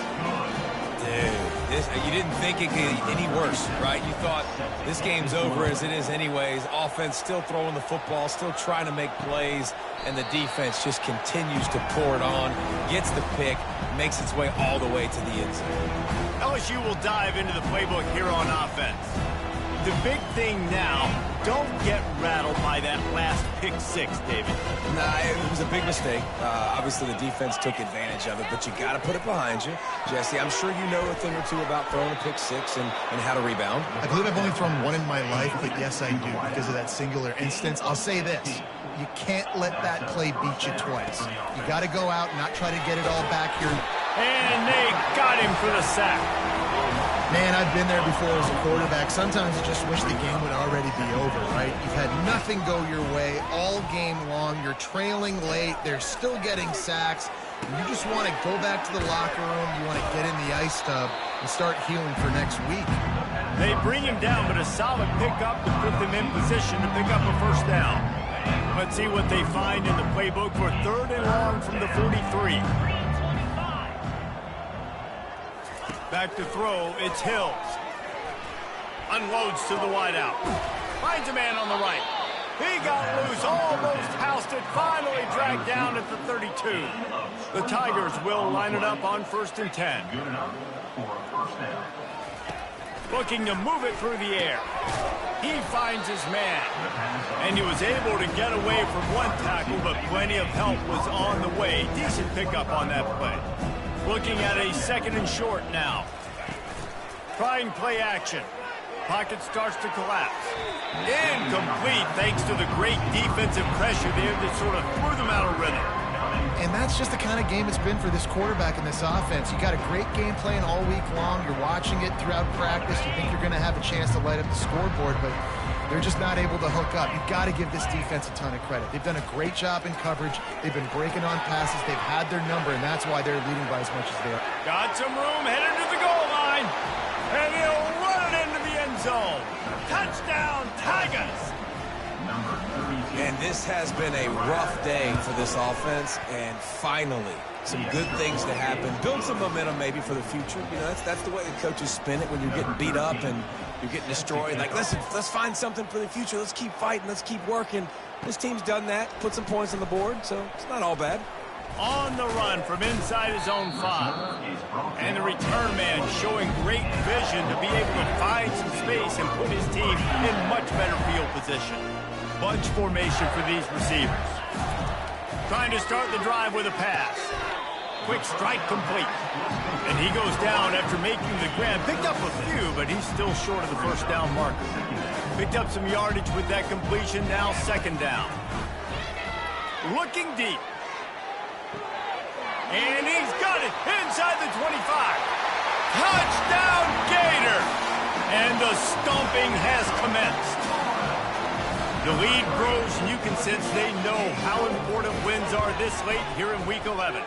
Dude, you didn't think it could get any worse, right? You thought this game's over as it is anyways. Offense still throwing the football, still trying to make plays, and the defense just continues to pour it on, gets the pick, makes its way all the way to the end zone. LSU will dive into the playbook here on offense. The big thing now, don't get rattled by that last pick six, David. Nah, it was a big mistake. Obviously, the defense took advantage of it, but you got to put it behind you. Jesse, I'm sure you know a thing or two about throwing a pick six and how to rebound. I believe I've only thrown one in my life, but yes, I do because of that singular instance. I'll say this. You can't let that play beat you twice. You got to go out and not try to get it all back here. And they got him for the sack. Man, I've been there before as a quarterback. Sometimes you just wish the game would already be over, right? You've had nothing go your way all game long. You're trailing late. They're still getting sacks. You just want to go back to the locker room. You want to get in the ice tub and start healing for next week. They bring him down, but a solid pickup to put them in position to pick up a first down. Let's see what they find in the playbook for 3rd and long from the 43. Back to throw, it's Hills. Unloads to the wideout. Finds a man on the right. He got loose, almost housed it, finally dragged down at the 32. The Tigers will line it up on 1st and 10. Looking to move it through the air. He finds his man. And he was able to get away from one tackle, but plenty of help was on the way. Decent pickup on that play. Looking at a 2nd and short now. Trying play action. Pocket starts to collapse. Incomplete thanks to the great defensive pressure there that sort of threw them out of rhythm. And that's just the kind of game it's been for this quarterback in this offense. You got a great game plan all week long. You're watching it throughout practice. You think you're going to have a chance to light up the scoreboard, but they're just not able to hook up. You've got to give this defense a ton of credit. They've done a great job in coverage. They've been breaking on passes. They've had their number, and that's why they're leading by as much as they are. Got some room, headed to the goal line. And he'll run it into the end zone. Touchdown, Tigers. And this has been a rough day for this offense, and finally, some good things to happen. Build some momentum maybe for the future. You know, that's the way the coaches spin it when you're getting beat up and you're getting destroyed. Like, listen, let's find something for the future. Let's keep fighting. Let's keep working. This team's done that, put some points on the board, so it's not all bad. On the run from inside his own 5. And the return man showing great vision to be able to find some space and put his team in much better field position. Bunch formation for these receivers. Trying to start the drive with a pass. Quick strike complete. And he goes down after making the grab. Picked up a few, but he's still short of the first down marker. Picked up some yardage with that completion, now 2nd down. Looking deep. And he's got it inside the 25. Touchdown, Gator! And the stomping has commenced. The lead grows, and you can sense they know how important wins are this late here in Week 11.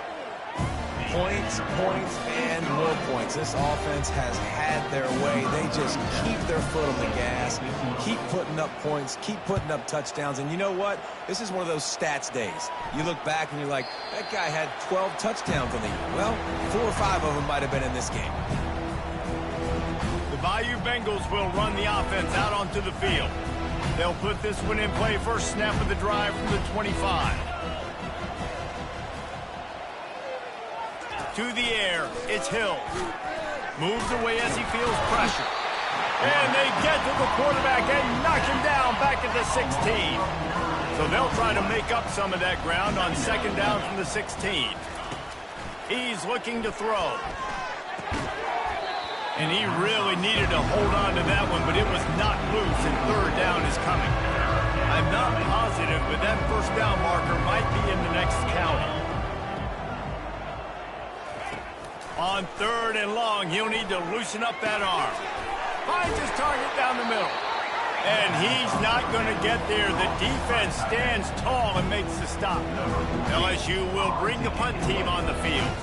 Points, points, and more points. This offense has had their way. They just keep their foot on the gas, keep putting up points, keep putting up touchdowns. And you know what? This is one of those stats days. You look back and you're like, that guy had 12 touchdowns on the year. Well, 4 or 5 of them might have been in this game. The Bayou Bengals will run the offense out onto the field. They'll put this one in play first snap of the drive from the 25. To the air, it's Hill. Moves away as he feels pressure. And they get to the quarterback and knock him down back at the 16. So they'll try to make up some of that ground on second down from the 16. He's looking to throw. And he really needed to hold on to that one, but it was not loose, and third down is coming. I'm not positive, but that first down marker might be in the next county. On third and long, he'll need to loosen up that arm. Finds his target down the middle. And he's not going to get there. The defense stands tall and makes the stop. LSU will bring the punt team on the field.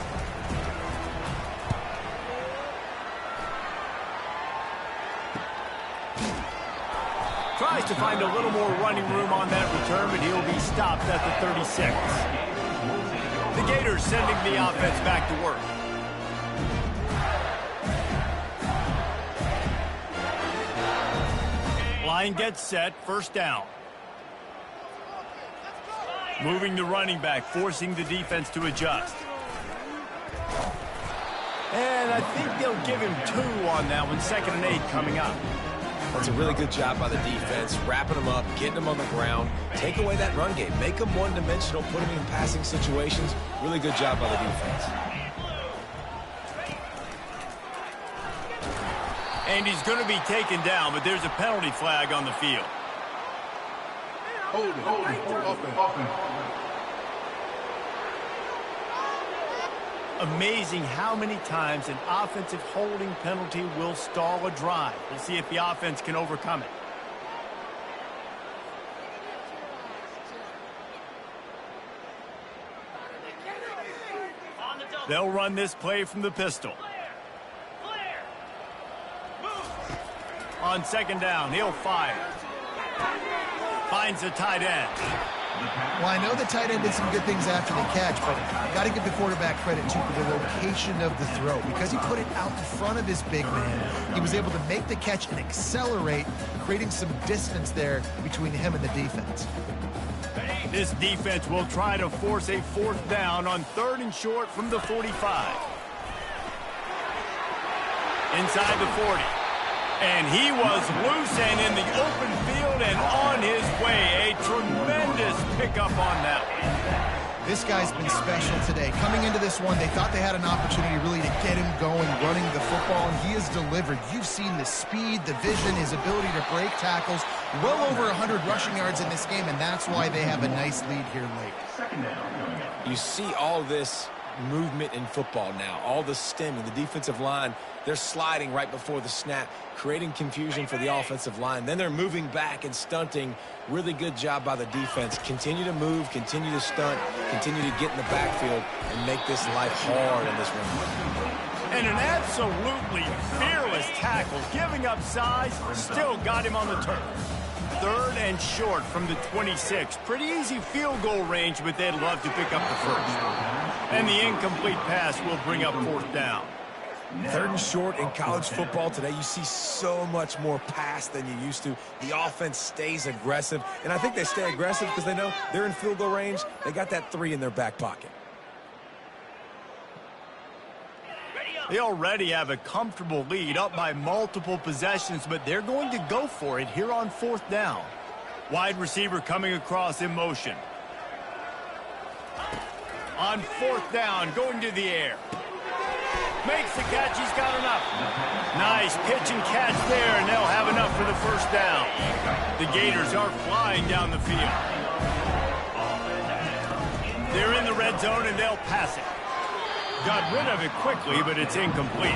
Tries to find a little more running room on that return, but he'll be stopped at the 36. The Gators sending the offense back to work. Line gets set, first down. Moving the running back, forcing the defense to adjust. And I think they'll give him 2 on that one, 2nd and 8 coming up. That's a really good job by the defense, wrapping them up, getting them on the ground, take away that run game, make them one-dimensional, put them in passing situations. Really good job by the defense. And he's going to be taken down, but there's a penalty flag on the field. Hold it. Offense. Amazing how many times an offensive holding penalty will stall a drive. We'll see if the offense can overcome it. They'll run this play from the pistol. On second down, he'll fire. Finds the tight end. Well, I know the tight end did some good things after the catch, but you got to give the quarterback credit, too, for the location of the throw. Because he put it out in front of his big man, he was able to make the catch and accelerate, creating some distance there between him and the defense. This defense will try to force a 4th down on 3rd and short from the 45. Inside the 40. And he was loose and in the open field and on his way. A tremendous pickup on that one. This guy's been special today. Coming into this one, they thought they had an opportunity really to get him going, running the football, and he has delivered. You've seen the speed, the vision, his ability to break tackles. Well over 100 rushing yards in this game, and that's why they have a nice lead here late. You see all this movement in football now, all the stemming, the defensive line, they're sliding right before the snap, creating confusion for the offensive line. Then they're moving back and stunting. Really good job by the defense. Continue to move, continue to stunt, continue to get in the backfield and make this life hard in this one. And an absolutely fearless tackle, giving up size, still got him on the turf. 3rd and short from the 26. Pretty easy field goal range, but they'd love to pick up the first. And the incomplete pass will bring up 4th down. 3rd and short in college football today, you see so much more pass than you used to. The offense stays aggressive, and I think they stay aggressive because they know they're in field goal range. They got that 3 in their back pocket. They already have a comfortable lead, up by multiple possessions, but they're going to go for it here on 4th down. Wide receiver coming across in motion. On 4th down, going to the air. Makes the catch, he's got enough. Nice pitch and catch there, and they'll have enough for the first down. The Gators are flying down the field. They're in the red zone, and they'll pass it. Got rid of it quickly, but it's incomplete.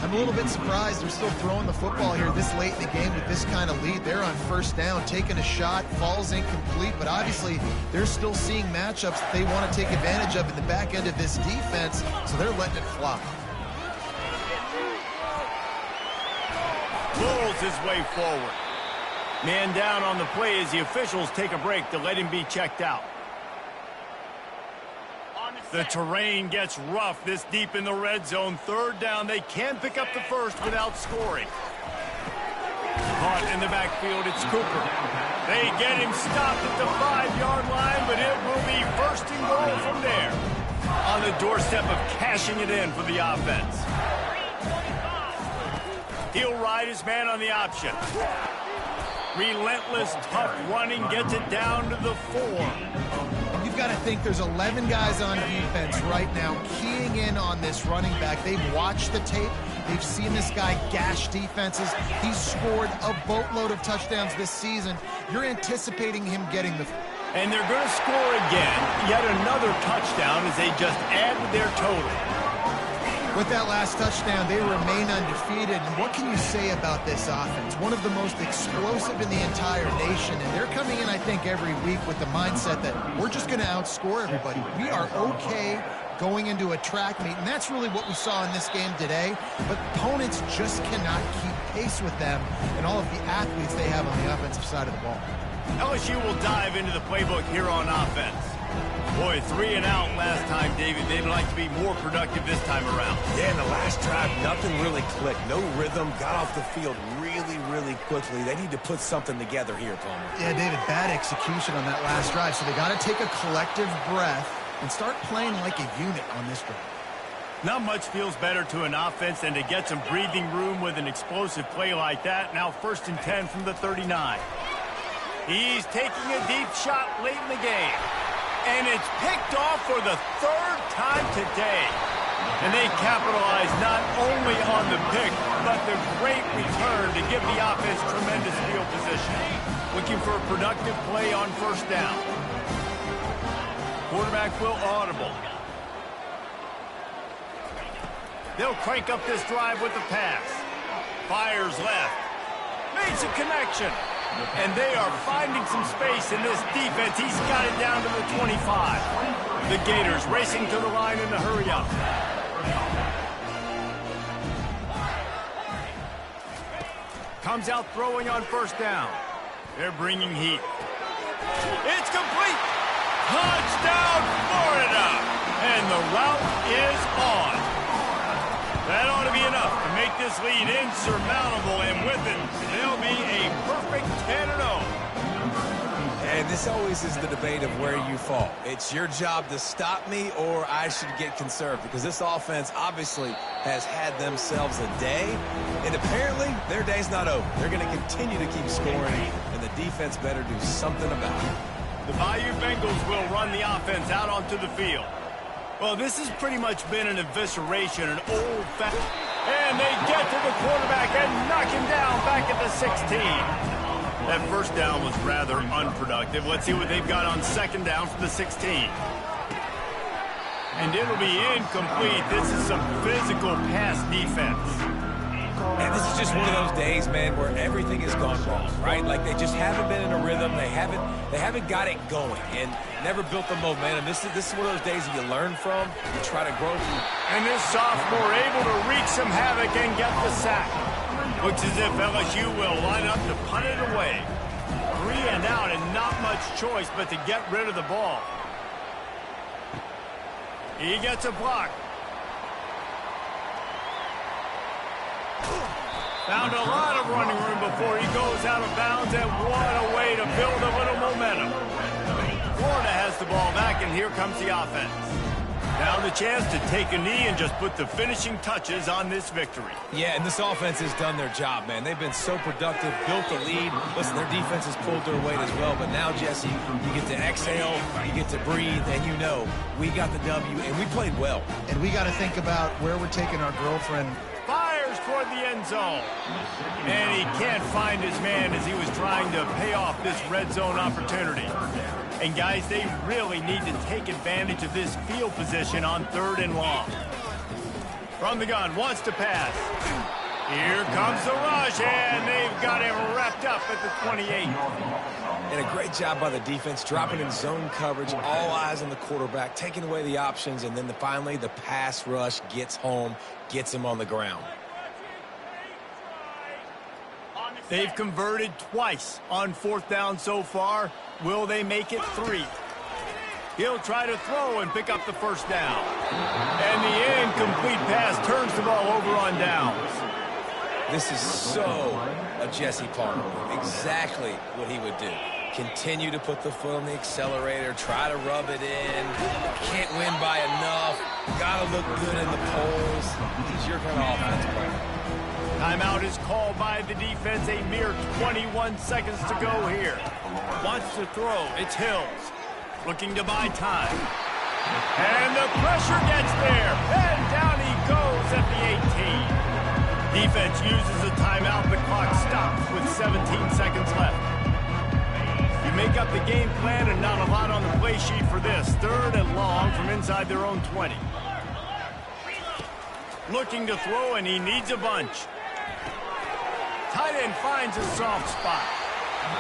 I'm a little bit surprised they're still throwing the football here this late in the game with this kind of lead. They're on first down, taking a shot, falls incomplete, but obviously they're still seeing matchups that they want to take advantage of in the back end of this defense, so they're letting it fly. Pulls his way forward. Man down on the play as the officials take a break to let him be checked out. The terrain gets rough this deep in the red zone. Third down, they can pick up the first without scoring. Caught in the backfield, it's Cooper. They get him stopped at the 5-yard line, but it will be first and goal from there. On the doorstep of cashing it in for the offense. He'll ride his man on the option. Relentless, tough running gets it down to the 4. You've got to think there's 11 guys on defense right now keying in on this running back. They've watched the tape. They've seen this guy gash defenses. He's scored a boatload of touchdowns this season. You're anticipating him getting the... And they're going to score again. Yet another touchdown as they just add to their total. With that last touchdown, they remain undefeated. And what can you say about this offense? One of the most explosive in the entire nation. And they're coming in, I think, every week with the mindset that we're just going to outscore everybody. We are okay going into a track meet. And that's really what we saw in this game today. But opponents just cannot keep pace with them and all of the athletes they have on the offensive side of the ball. LSU will dive into the playbook here on offense. Boy, 3 and out last time, David. They'd like to be more productive this time around. Yeah, in the last drive, nothing really clicked. No rhythm, got off the field really quickly. They need to put something together here, Palmer. Yeah, David, bad execution on that last drive. So they got to take a collective breath and start playing like a unit on this drive. Not much feels better to an offense than to get some breathing room with an explosive play like that. Now 1st and 10 from the 39. He's taking a deep shot late in the game. And it's picked off for the 3rd time today. And they capitalize not only on the pick, but the great return to give the offense tremendous field position. Looking for a productive play on 1st down. Quarterback will audible. They'll crank up this drive with the pass. Fires left. Makes a connection. And they are finding some space in this defense. He's got it down to the 25. The Gators racing to the line in a hurry-up. Comes out throwing on 1st down. They're bringing heat. It's complete. Touchdown, Florida. And the route is on. That ought to be enough to make this lead insurmountable, and with it, they'll be a perfect 10-0. And this always is the debate of where you fall. It's your job to stop me, or I should get conserved, because this offense obviously has had themselves a day, and apparently their day's not over. They're going to continue to keep scoring, and the defense better do something about it. The Bayou Bengals will run the offense out onto the field. Well, this has pretty much been an evisceration, an old-fashioned... And they get to the quarterback and knock him down back at the 16. That 1st down was rather unproductive. Let's see what they've got on 2nd down from the 16. And it'll be incomplete. This is some physical pass defense. And this is just one of those days, man, where everything has gone wrong, right? Like they just haven't been in a rhythm. They haven't got it going and never built the momentum. This is one of those days that you learn from, you try to grow from. And this sophomore able to wreak some havoc and get the sack. Looks as if LSU will line up to punt it away. 3 and out and not much choice but to get rid of the ball. He gets a block. Found a lot of running room before he goes out of bounds, and what a way to build a little momentum. Florida has the ball back, and here comes the offense. Now the chance to take a knee and just put the finishing touches on this victory. Yeah, and this offense has done their job, man. They've been so productive, built the lead. Listen, their defense has pulled their weight as well, but now, Jesse, you get to exhale, you get to breathe, and you know we got the W, and we played well. And we got to think about where we're taking our girlfriend. Fires toward the end zone. And he can't find his man as he was trying to pay off this red zone opportunity. And guys, they really need to take advantage of this field position on 3rd and long. From the gun, wants to pass. Here comes the rush, and they've got him wrapped up at the 28. And a great job by the defense, dropping in zone coverage, all eyes on the quarterback, taking away the options, and then finally the pass rush gets home, gets him on the ground. They've converted twice on 4th down so far. Will they make it 3? He'll try to throw and pick up the 1st down. And the incomplete pass turns the ball over on downs. This is so a Jesse Palmer move. Exactly what he would do. Continue to put the foot on the accelerator, try to rub it in. Can't win by enough. Gotta look good in the polls. This is your kind of offense player. Timeout is called by the defense. A mere 21 seconds to go here. Wants to throw. It's Hills. Looking to buy time. And the pressure gets there. And down he goes at the 18. Defense uses a timeout. The clock stops with 17 seconds left. You make up the game plan and not a lot on the play sheet for this. 3rd and long from inside their own 20. Looking to throw, and he needs a bunch. Tight end finds a soft spot.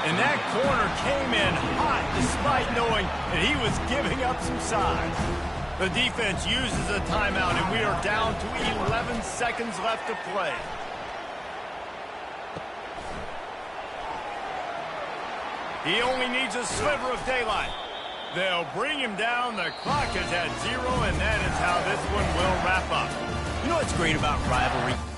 And that corner came in hot despite knowing that he was giving up some size. The defense uses a timeout, and we are down to 11 seconds left to play. He only needs a sliver of daylight. They'll bring him down. The clock is at 0, and that is how this one will wrap up. You know what's great about rivalry?